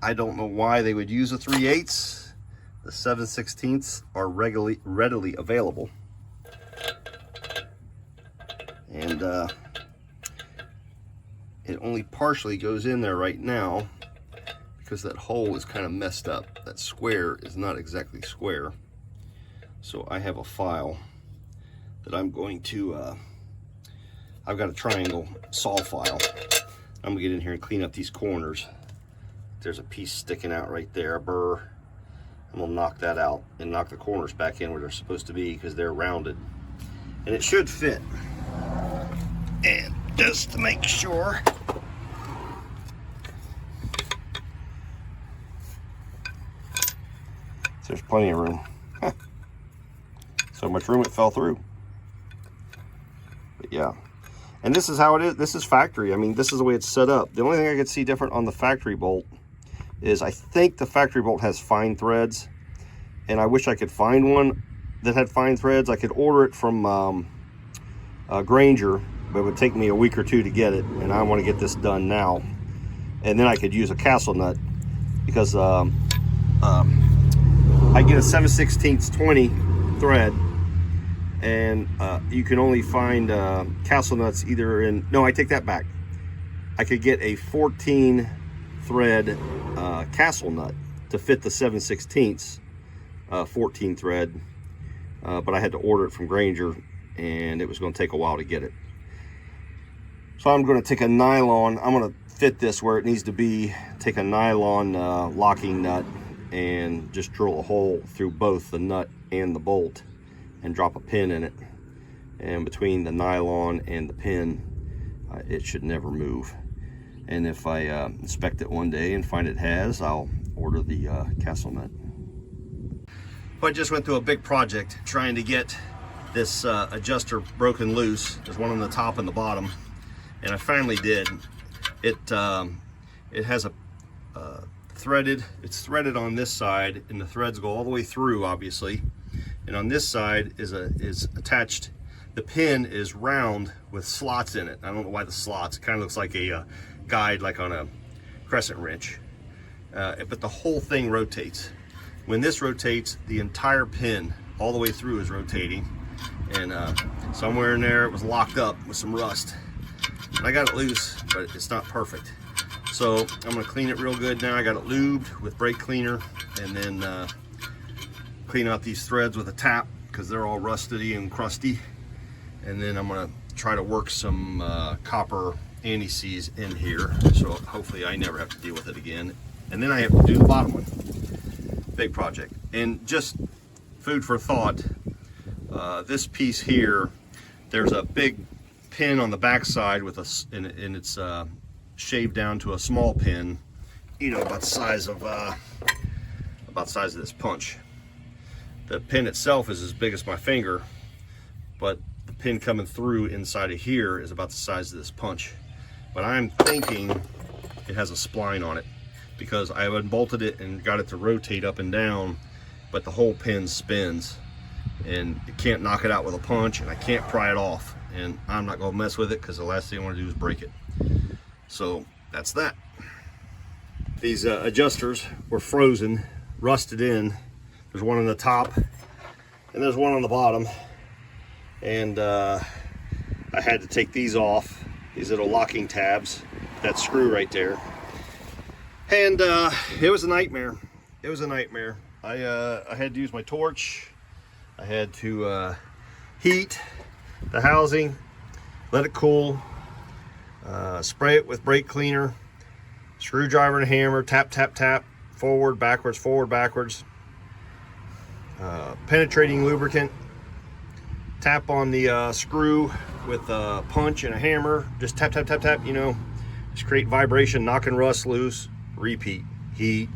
I don't know why they would use a 3/8. The 7/16 are readily available. And it only partially goes in there right now because that hole is kind of messed up. That square is not exactly square. So I have a file that I'm going to, I've got a triangle saw file. I'm gonna get in here and clean up these corners. There's a piece sticking out right there, a burr. I'm gonna knock that out and knock the corners back in where they're supposed to be because they're rounded. And it should fit. And just to make sure, there's plenty of room. So much room it fell through. But yeah. And this is how it is. This is factory. I mean, this is the way it's set up. The only thing I could see different on the factory bolt is I think the factory bolt has fine threads. And I wish I could find one that had fine threads. I could order it from Granger, but it would take me a week or two to get it. And I want to get this done now. And then I could use a castle nut because I get a 7/16 20 thread, and you can only find castle nuts either in, no, I take that back. I could get a 14 thread castle nut to fit the 7/16 14 thread, but I had to order it from Granger, and it was going to take a while to get it. So I'm going to take a nylon, I'm going to fit this where it needs to be, take a nylon locking nut and just drill a hole through both the nut and the bolt and drop a pin in it. And between the nylon and the pin, it should never move. And if I inspect it one day and find it has, I'll order the castle nut. I just went through a big project trying to get this adjuster broken loose. There's one on the top and the bottom, and I finally did. It has a it's threaded on this side, and the threads go all the way through, obviously. And on this side is attached. The pin is round with slots in it. I don't know why the slots. It kind of looks like a guide, like on a crescent wrench. But the whole thing rotates. When this rotates, the entire pin all the way through is rotating. And somewhere in there it was locked up with some rust. And I got it loose, but it's not perfect. So I'm gonna clean it real good now. I got it lubed with brake cleaner, and then clean out these threads with a tap because they're all rusty and crusty. And then I'm gonna try to work some copper anti-seize in here, so hopefully I never have to deal with it again. And then I have to do the bottom one. Big project. And just food for thought, this piece here, there's a big pin on the back side with and it's shaved down to a small pin, you know, about the size of this punch. The pin itself is as big as my finger, but the pin coming through inside of here is about the size of this punch. But I'm thinking it has a spline on it because I unbolted it and got it to rotate up and down, but the whole pin spins and you can't knock it out with a punch, and I can't pry it off, and I'm not gonna mess with it because the last thing I want to do is break it. So that's that. These adjusters were frozen, rusted in. There's one on the top and there's one on the bottom, and I had to take these off these little locking tabs, that screw right there. And it was a nightmare. It was a nightmare. I had to use my torch. I had to heat the housing, let it cool, spray it with brake cleaner, screwdriver and a hammer, tap, tap, tap, forward, backwards, penetrating lubricant, tap on the screw with a punch and a hammer, just tap, tap, tap, tap, you know, just create vibration, knocking rust loose, repeat, heat,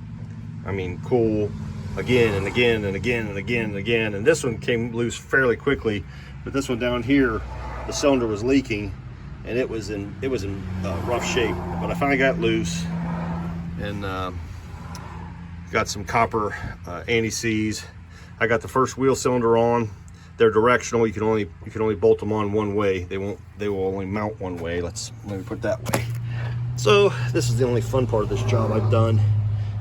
I mean, cool, again and again and again and again and again. And this one came loose fairly quickly, but this one down here, the cylinder was leaking and it was in rough shape, but I finally got loose and got some copper anti-seize. I got the first wheel cylinder on. They're directional. You can only bolt them on one way. They will only mount one way. Let me put it that way. So this is the only fun part of this job I've done,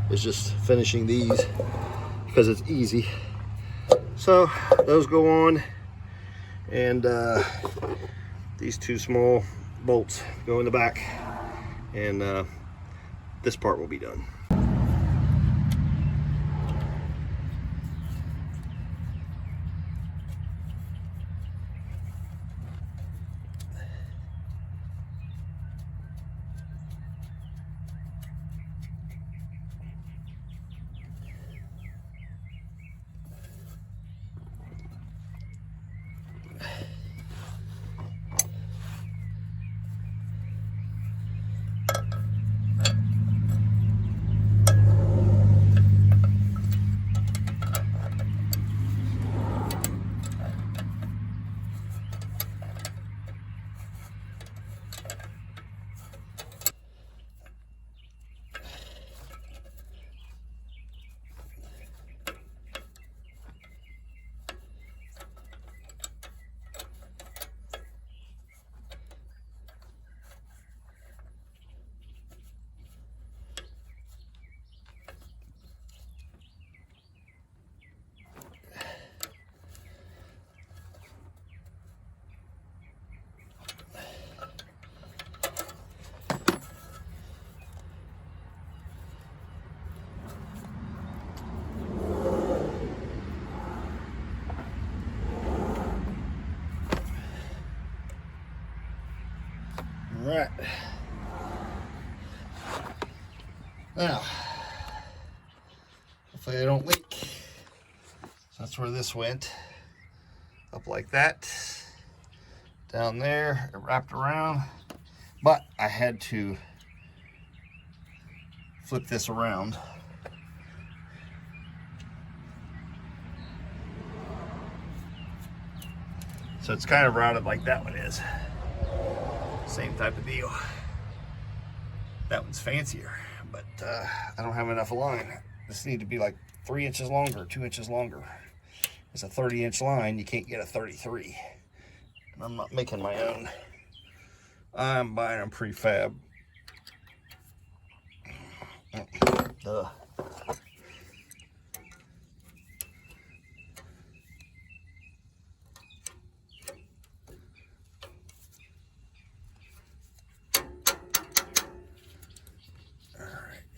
is just finishing these because it's easy. So those go on, and these two small bolts go in the back, and this part will be done. All right. Now, hopefully they don't leak. So that's where this went. Up like that. Down there, it wrapped around. But I had to flip this around. So it's kind of routed like that one is. Same type of deal. That one's fancier, but I don't have enough line. This needs to be like 3 inches longer, 2 inches longer. It's a 30-inch line. You can't get a 33. And I'm not making my own. I'm buying them prefab. Duh.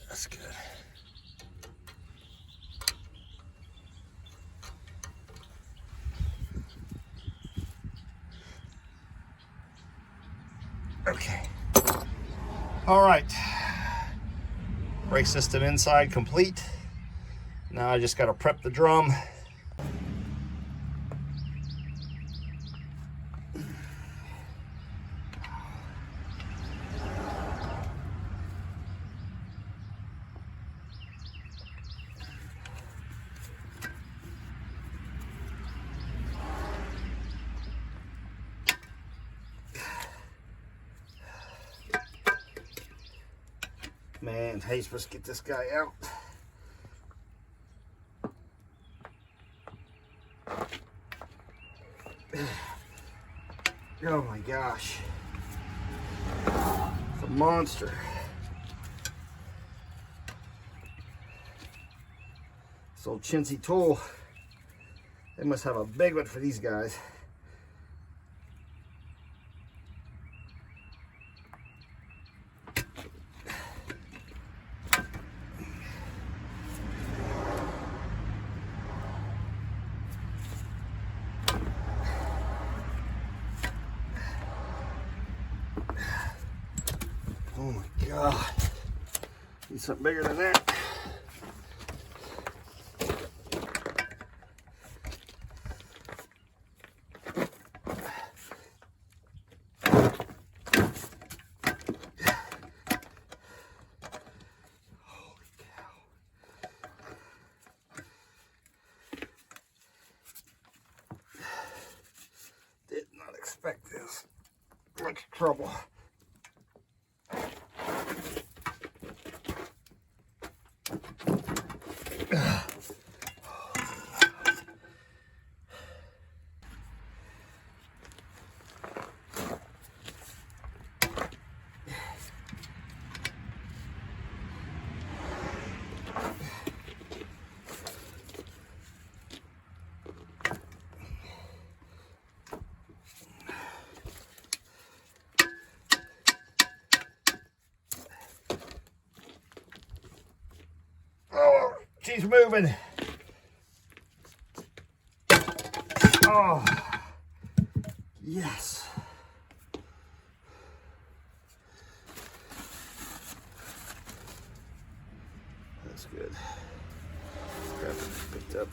That's good. Okay. All right. Brake system inside complete. Now I just got to prep the drum. Man, how you supposed to get this guy out? Oh my gosh. It's a monster. This old chintzy tool. They must have a big one for these guys. Need something bigger than that. Did not expect this much trouble. Oh, she's moving. Oh, yes. That's good. Grab it picked up.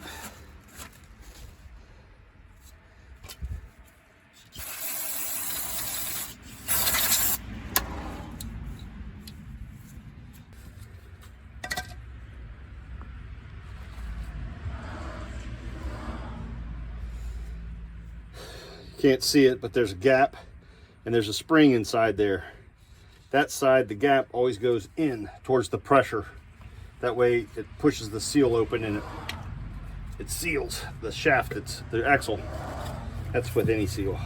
Can't see it, but there's a gap and there's a spring inside there. That side, the gap always goes in towards the pressure. That way it pushes the seal open and it seals the shaft, it's the axle. That's with any seal.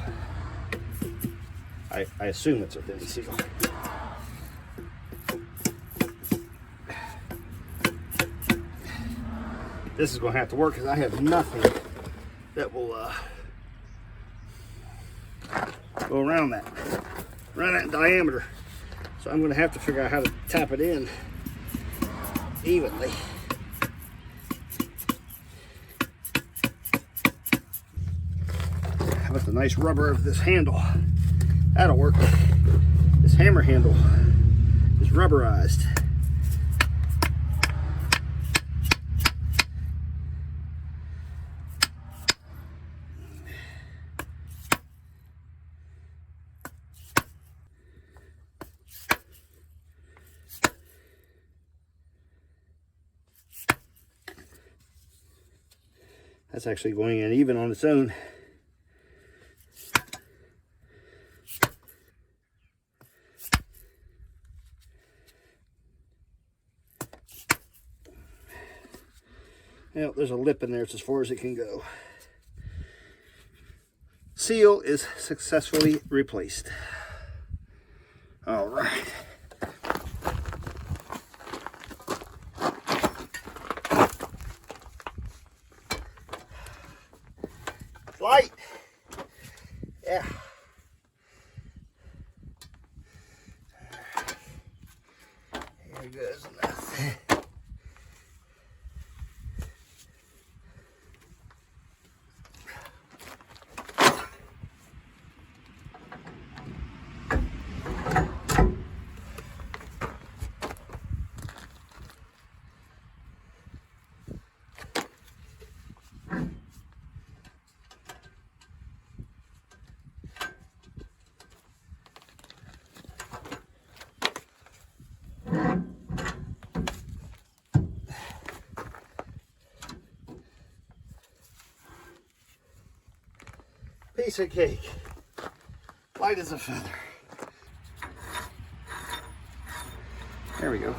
I assume it's with any seal. This is going to have to work because I have nothing that will go around that diameter. So I'm going to have to figure out how to tap it in evenly. How about the nice rubber of this handle? That'll work. This hammer handle is rubberized. That's actually going in even on its own. Well, there's a lip in there. It's as far as it can go. Seal is successfully replaced. All right. Light. Yeah. Here goes nothing. Piece of cake, light as a feather. There we go.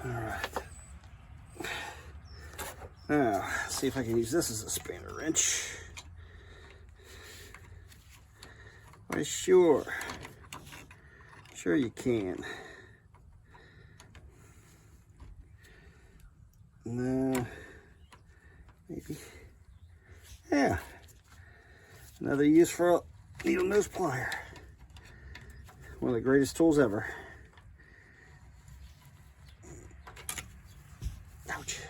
All right. Now, see if I can use this as a spanner wrench. Why, sure. Sure you can. No. Maybe. Yeah. Another use for a needle nose plier. One of the greatest tools ever. Ouch.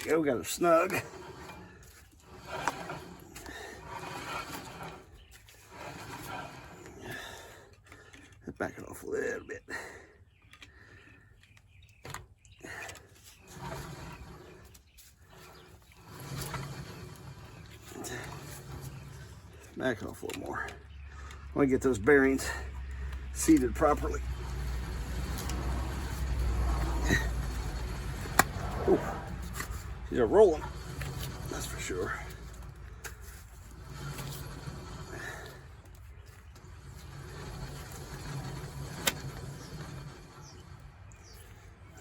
There we go, got it snug. Let's back it off a little bit. Back it off a little more. I want to get those bearings seated properly. Ooh. These are rolling, that's for sure.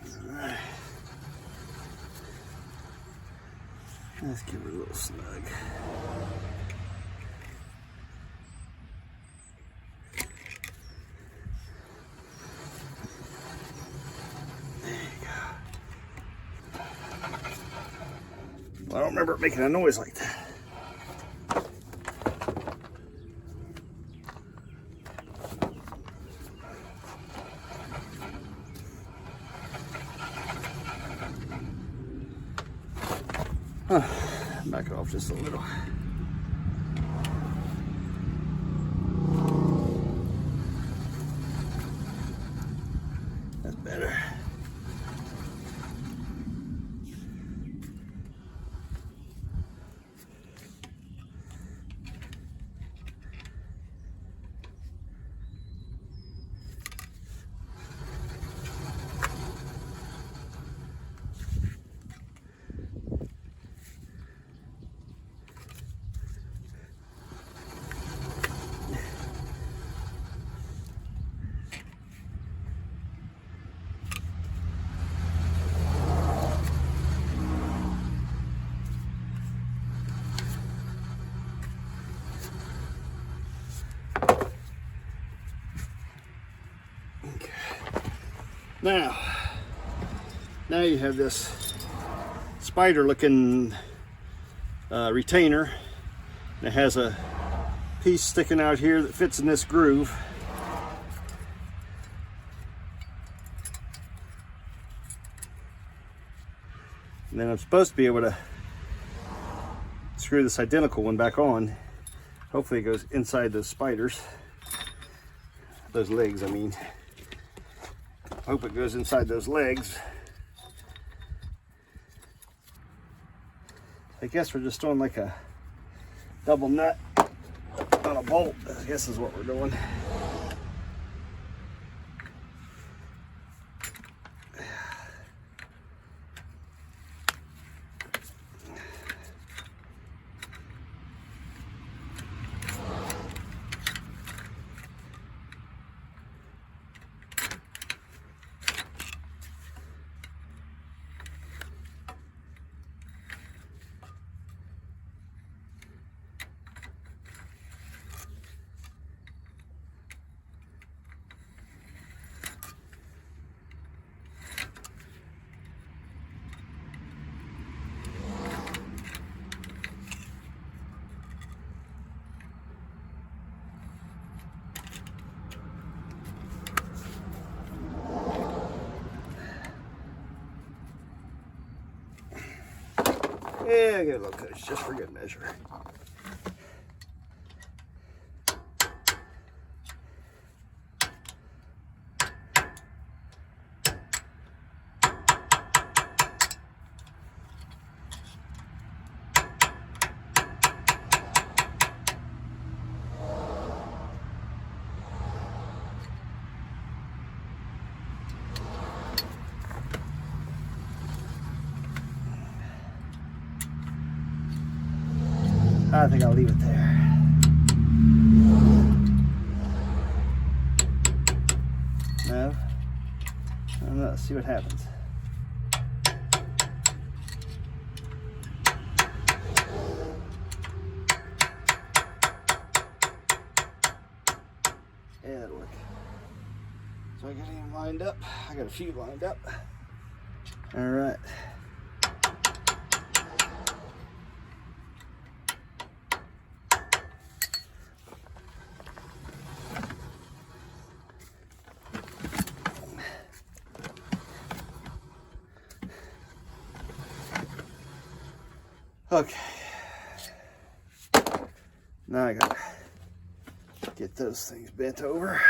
All right. Let's give it a little snug. I don't remember it making a noise like that. Back it off just a little. That's better. Now you have this spider looking retainer. It has a piece sticking out here that fits in this groove. And then I'm supposed to be able to screw this identical one back on. Hopefully it goes inside those spiders. Those legs, I mean. I hope it goes inside those legs. I guess we're just doing like a double nut on a bolt, I guess is what we're doing. Yeah, give it a little push, just for good measure. I think I'll leave it there. No? I don't know. Let's see what happens. Yeah, that'll work. So I got him lined up. I got a few lined up. All right. Okay. Now I gotta get those things bent over.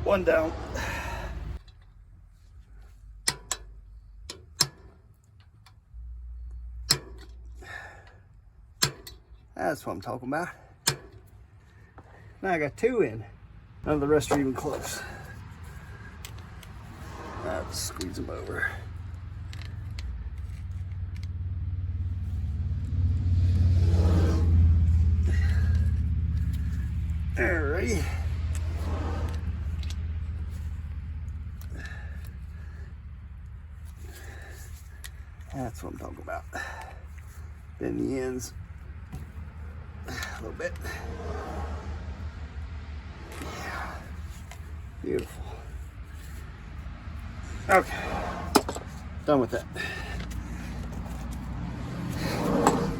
One down. That's what I'm talking about. Now I got two in. None of the rest are even close. Let's squeeze them over. Alrighty. That's what I'm talking about. Bend the ends a little bit. Yeah. Beautiful. Okay. Done with that.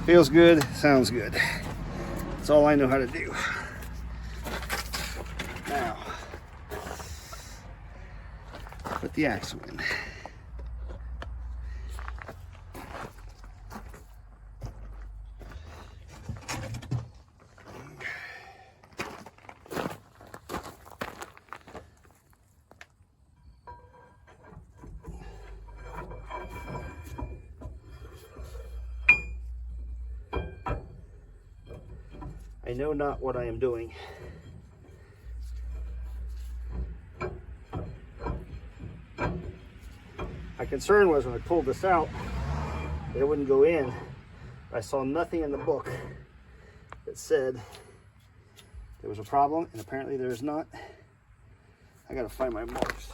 Feels good, sounds good. That's all I know how to do. Now, put the axle in. I know not what I am doing. My concern was when I pulled this out, that it wouldn't go in. I saw nothing in the book that said there was a problem, and apparently there is not. I gotta find my marks.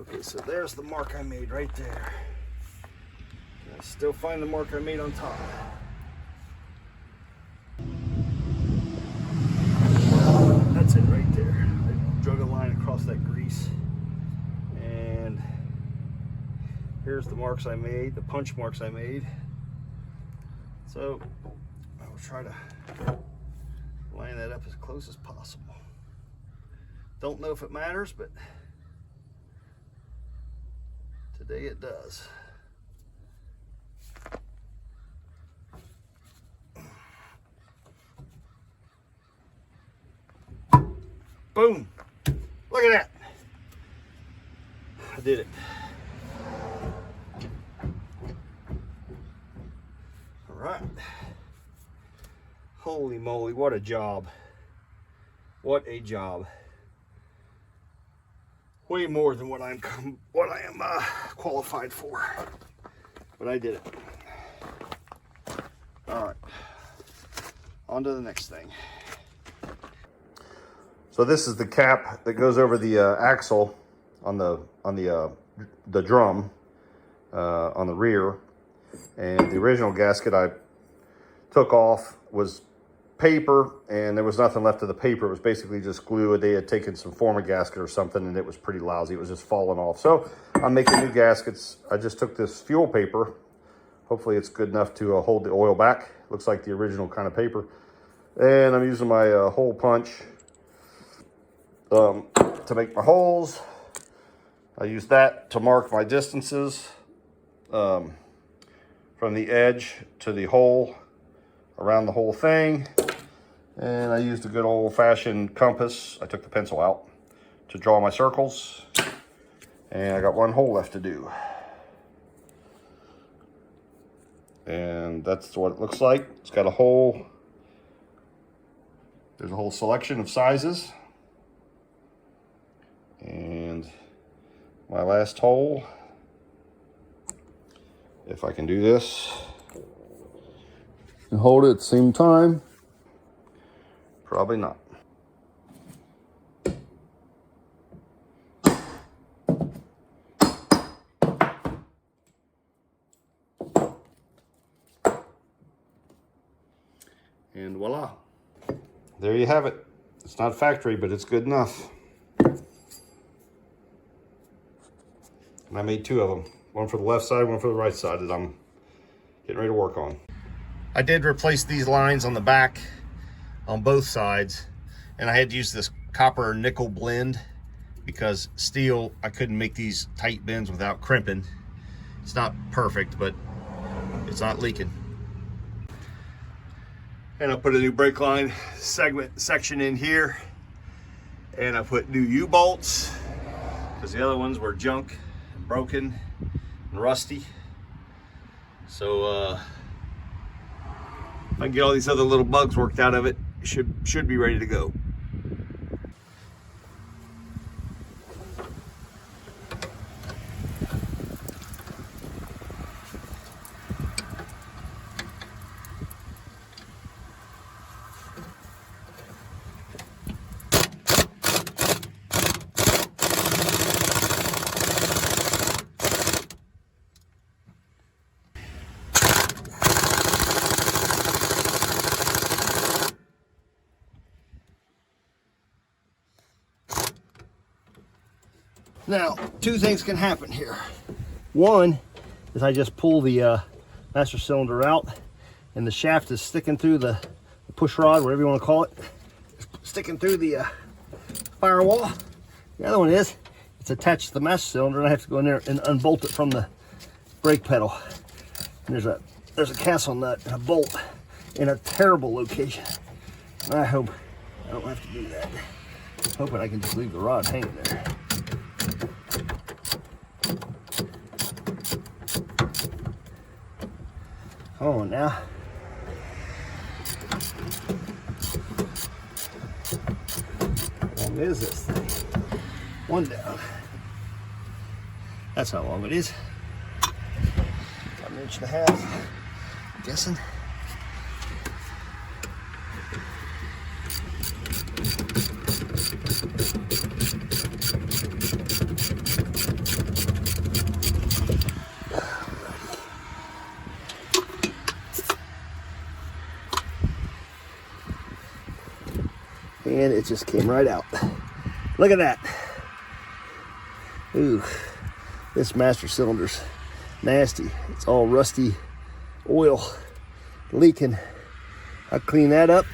Okay, so there's the mark I made right there. I still find the mark I made on top. That's it right there. I drug a line across that grease. And here's the marks I made, the punch marks I made. So I will try to line that up as close as possible. Don't know if it matters, but today it does. Boom! Look at that! I did it. All right. Holy moly, what a job. What a job. Way more than what I am qualified for. But I did it. All right. On to the next thing. So this is the cap that goes over the axle on the drum on the rear, and the original gasket I took off was paper, and there was nothing left of the paper. It was basically just glue. They had taken some former gasket or something, and it was pretty lousy. It was just falling off. So I'm making new gaskets. I just took this fuel paper. Hopefully it's good enough to hold the oil back. Looks like the original kind of paper. And I'm using my hole punch. to make my holes. I use that to mark my distances from the edge to the hole around the whole thing. And I used a good old-fashioned compass. I took the pencil out to draw my circles. And I got one hole left to do. And that's what it looks like. It's got a hole. There's a whole selection of sizes. And my last hole, if I can do this and hold it at the same time, probably not. And voila, there you have it. It's not factory, but it's good enough. And I made two of them, one for the left side, one for the right side that I'm getting ready to work on. I did replace these lines on the back on both sides, and I had to use this copper nickel blend because steel, I couldn't make these tight bends without crimping. It's not perfect, but it's not leaking. And I put a new brake line section in here, and I put new U-bolts because the other ones were junk and broken and rusty. So if I can get all these other little bugs worked out of it, it should be ready to go. Now, two things can happen here. One is I just pull the master cylinder out and the shaft is sticking through the push rod, whatever you want to call it, sticking through the firewall. The other one is it's attached to the master cylinder and I have to go in there and unbolt it from the brake pedal. And there's a castle nut and a bolt in a terrible location. And I hope I don't have to do that. I'm hoping I can just leave the rod hanging there. Come on now. How long is this thing? One down. That's how long it is. About an inch and a half, I'm guessing. And it just came right out. Look at that. Ooh, this master cylinder's nasty. It's all rusty oil leaking. I'll clean that up,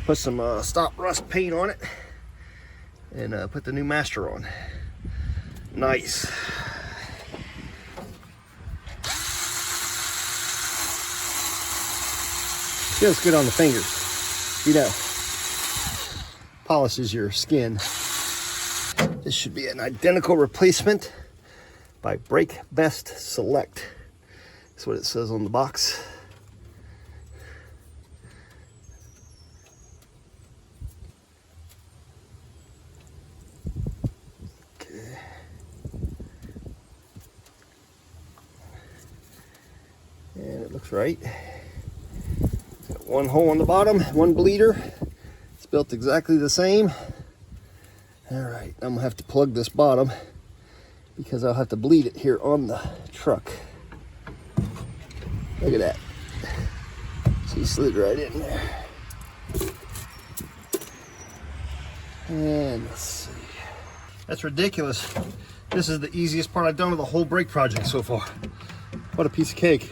put some stop rust paint on it, and put the new master on. Nice. Feels good on the fingers, you know. Polishes your skin. This should be an identical replacement by Brake Best Select. That's what it says on the box. Okay. And it looks right. Got one hole on the bottom, one bleeder. Built exactly the same. All right, I'm gonna have to plug this bottom because I'll have to bleed it here on the truck. Look at that. She slid right in there. And let's see. That's ridiculous. This is the easiest part I've done of the whole brake project so far. What a piece of cake.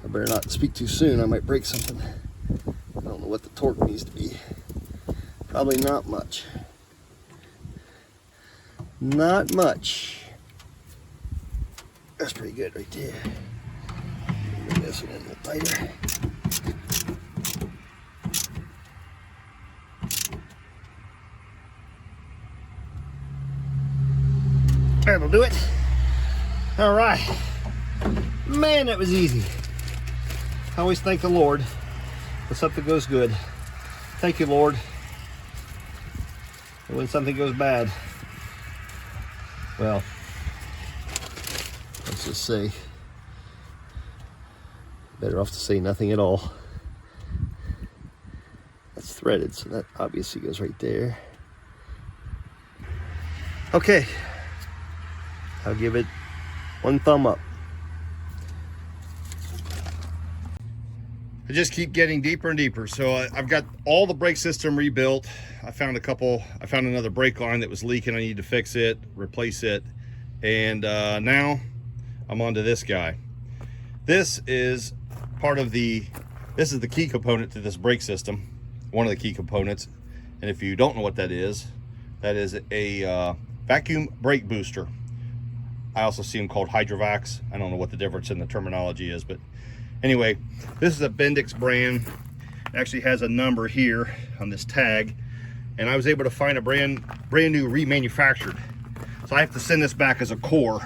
I better not speak too soon. I might break something. I don't know what the torque needs to be. Probably not much. Not much. That's pretty good right there. Bring this one in a little tighter. That'll do it. All right. Man, that was easy. I always thank the Lord when something goes good. Thank you, Lord. And when something goes bad, well, let's just say, better off to say nothing at all. That's threaded, so that obviously goes right there. Okay, I'll give it one thumb up. I just keep getting deeper and deeper. So I've got all the brake system rebuilt. I found another brake line that was leaking. I need to fix it, replace it. And now I'm onto this guy. This is the key component to this brake system. One of the key components. And if you don't know what that is a vacuum brake booster. I also see them called hydrovacs. I don't know what the difference in the terminology is, but anyway, this is a Bendix brand. It actually has a number here on this tag, and I was able to find a brand new remanufactured. So I have to send this back as a core.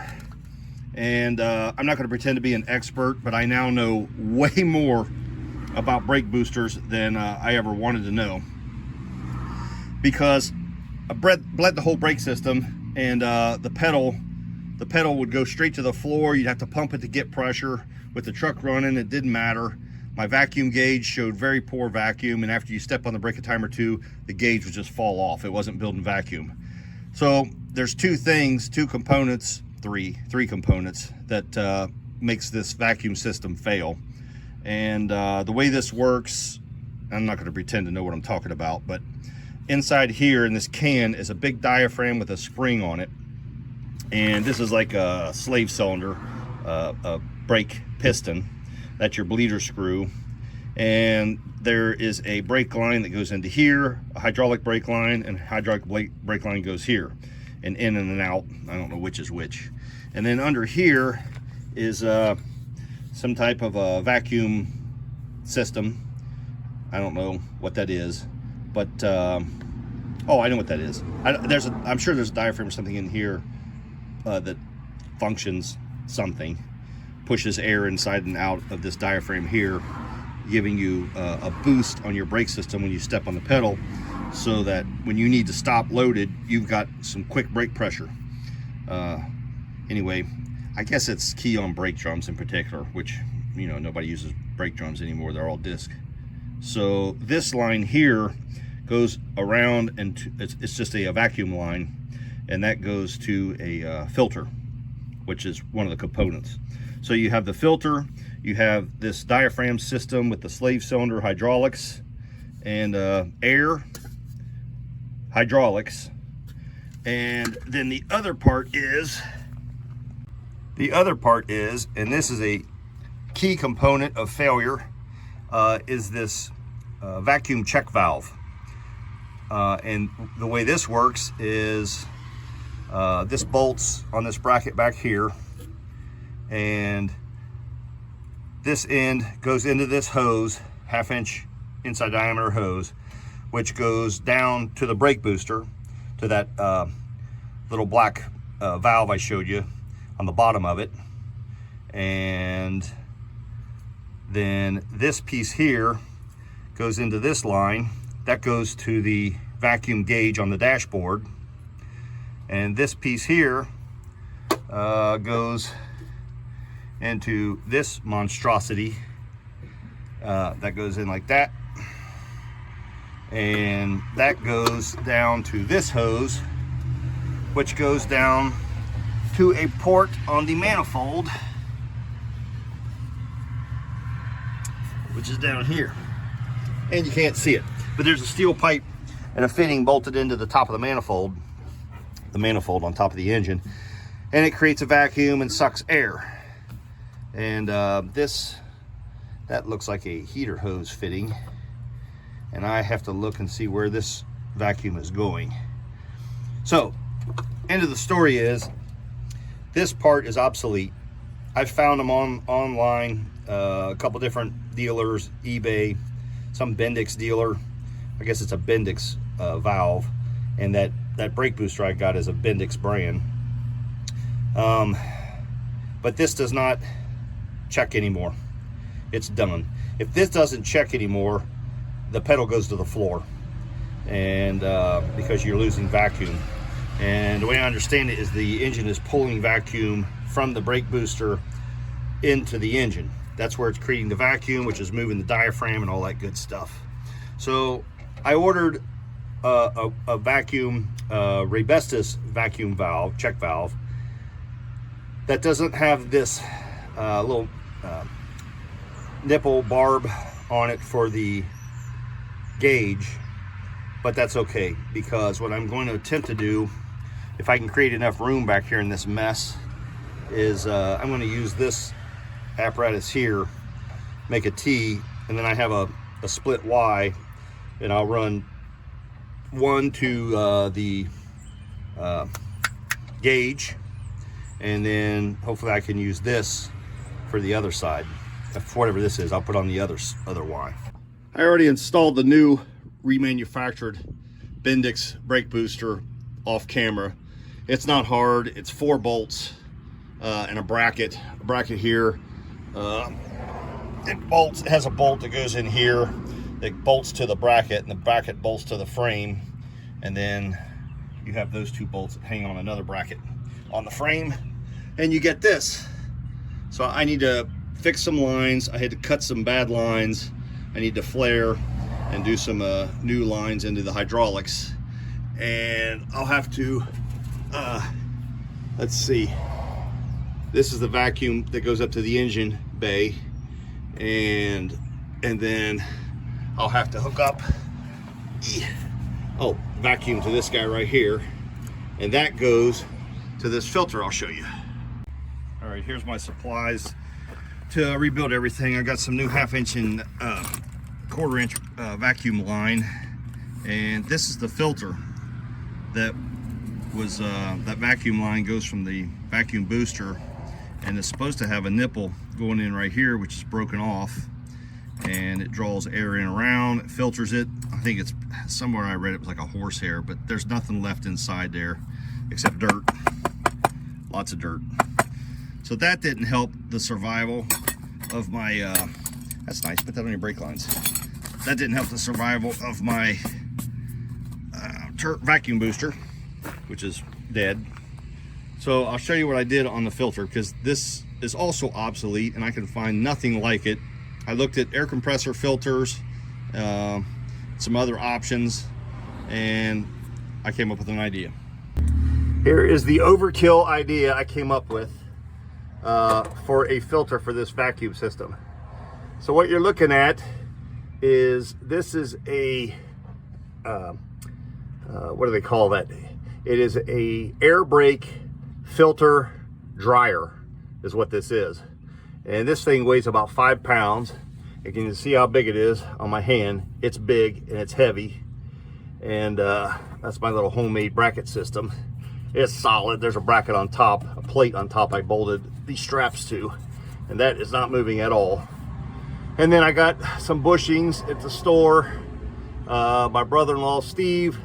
And I'm not going to pretend to be an expert, but I now know way more about brake boosters than I ever wanted to know, because I bled the whole brake system, and the pedal would go straight to the floor. You'd have to pump it to get pressure. With the truck running, it didn't matter. My vacuum gauge showed very poor vacuum, and after you step on the brake a time or two, the gauge would just fall off. It wasn't building vacuum. So there's three components that makes this vacuum system fail. And the way this works, I'm not going to pretend to know what I'm talking about, but inside here in this can is a big diaphragm with a spring on it. And this is like a slave cylinder, a brake piston. That's your bleeder screw. And there is a brake line that goes into here, a hydraulic brake line, and hydraulic brake line goes here, and in and out. I don't know which is which. And then under here is some type of a vacuum system. I don't know what that is, but oh, I know what that is. I'm sure there's a diaphragm or something in here that functions something, pushes air inside and out of this diaphragm here, giving you a boost on your brake system when you step on the pedal, so that when you need to stop loaded, you've got some quick brake pressure. Anyway, I guess it's key on brake drums in particular, which, you know, nobody uses brake drums anymore. They're all disc. So this line here goes around, and it's just a vacuum line, and that goes to a filter, which is one of the components. So you have the filter, you have this diaphragm system with the slave cylinder hydraulics, and air, hydraulics, and then the other part is, and this is a key component of failure, is this vacuum check valve. And the way this works is this bolts on this bracket back here, and this end goes into this hose, 1/2 inch inside diameter hose, which goes down to the brake booster, to that little black valve I showed you on the bottom of it. And then this piece here goes into this line that goes to the vacuum gauge on the dashboard, and this piece here goes into this monstrosity that goes in like that, and that goes down to this hose, which goes down to a port on the manifold, which is down here, and you can't see it, but there's a steel pipe and a fitting bolted into the top of the manifold on top of the engine, and it creates a vacuum and sucks air. And that looks like a heater hose fitting, and I have to look and see where this vacuum is going. So, end of the story is, this part is obsolete. I've found them online, a couple different dealers, eBay, some Bendix dealer. I guess it's a Bendix valve, and that brake booster I got is a Bendix brand. But this does not check anymore. It's done. If this doesn't check anymore, the pedal goes to the floor, and because you're losing vacuum. And the way I understand it is the engine is pulling vacuum from the brake booster into the engine. That's where it's creating the vacuum, which is moving the diaphragm and all that good stuff. So I ordered a vacuum, Rebestis vacuum valve, check valve, that doesn't have this little nipple barb on it for the gauge, but that's okay, because what I'm going to attempt to do, if I can create enough room back here in this mess, is I'm going to use this apparatus here, make a T, and then I have a split Y, and I'll run one to the gauge, and then hopefully I can use this for the other side. For whatever this is, I'll put on the other Y. I already installed the new remanufactured Bendix brake booster off camera. It's not hard. It's 4 bolts and a bracket here. It has a bolt that goes in here that bolts to the bracket, and the bracket bolts to the frame, and then you have those 2 bolts that hang on another bracket on the frame, and you get this. So I need to fix some lines. I had to cut some bad lines. I need to flare and do some new lines into the hydraulics, and I'll have to let's see, this is the vacuum that goes up to the engine bay, and then I'll have to hook up vacuum to this guy right here, and that goes to this filter I'll show you. All right, here's my supplies to rebuild everything. I got some new 1/2 inch and 1/4 inch vacuum line, and this is the filter that was that vacuum line goes from the vacuum booster, and it's supposed to have a nipple going in right here, which is broken off, and it draws air in around, it filters it. I think it's somewhere I read it was like a horsehair, but there's nothing left inside there except dirt, lots of dirt. So that didn't help the survival of my that's nice, put that on your brake lines. That didn't help the survival of my vacuum booster, which is dead. So I'll show you what I did on the filter, because this is also obsolete and I can find nothing like it. I looked at air compressor filters, some other options, and I came up with an idea. Here is the overkill idea I came up with for a filter for this vacuum system. So what you're looking at is, this is a what do they call that? It is a air brake filter dryer is what this is. And this thing weighs about 5 pounds. You can see how big it is on my hand. It's big and it's heavy. And that's my little homemade bracket system. It's solid. There's a bracket on top, a plate on top I bolted these straps to, and that is not moving at all. And then I got some bushings at the store. My brother-in-law Steve,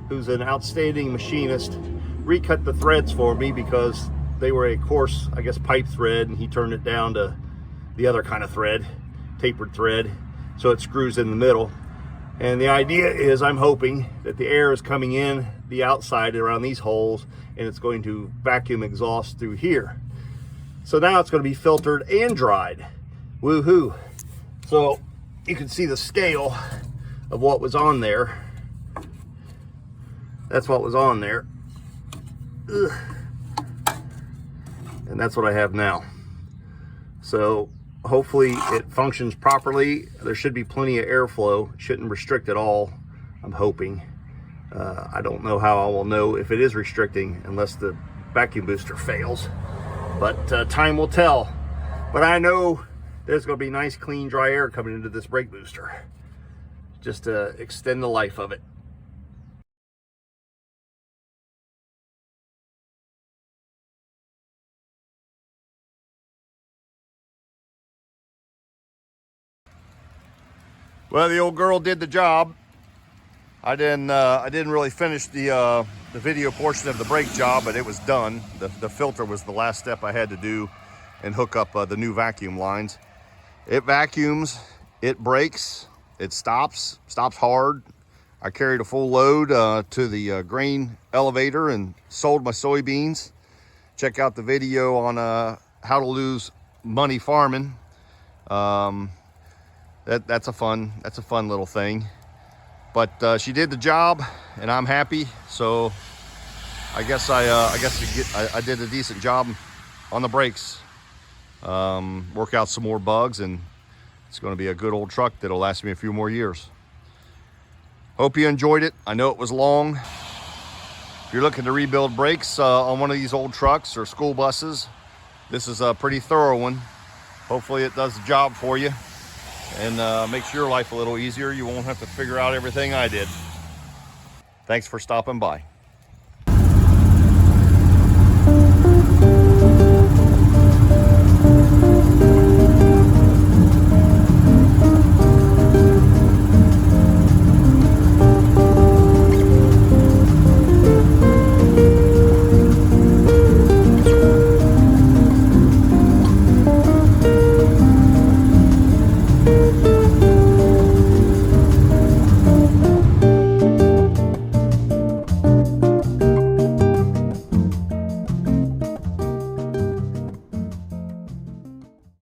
who's an outstanding machinist, recut the threads for me because they were a coarse, I guess, pipe thread, and he turned it down to the other kind of thread, tapered thread, so it screws in the middle. And the idea is, I'm hoping that the air is coming in the outside around these holes, and it's going to vacuum exhaust through here. So now it's going to be filtered and dried. Woohoo! So you can see the scale of what was on there. That's what was on there. Ugh. And that's what I have now. So hopefully it functions properly. There should be plenty of airflow. It shouldn't restrict at all, I'm hoping. I don't know how I will know if it is restricting unless the vacuum booster fails. But time will tell. But I know there's going to be nice, clean, dry air coming into this brake booster. just to extend the life of it. Well, the old girl did the job. I didn't really finish the video portion of the brake job, but it was done. The filter was the last step I had to do and hook up the new vacuum lines. It vacuums, it brakes, it stops hard. I carried a full load to the grain elevator and sold my soybeans. Check out the video on how to lose money farming. That's a fun little thing. But she did the job, and I'm happy. So I guess I did a decent job on the brakes. Work out some more bugs, and it's going to be a good old truck that'll last me a few more years. Hope you enjoyed it. I know it was long. If you're looking to rebuild brakes on one of these old trucks or school buses, this is a pretty thorough one. Hopefully it does the job for you and makes your life a little easier. You won't have to figure out everything I did. Thanks for stopping by.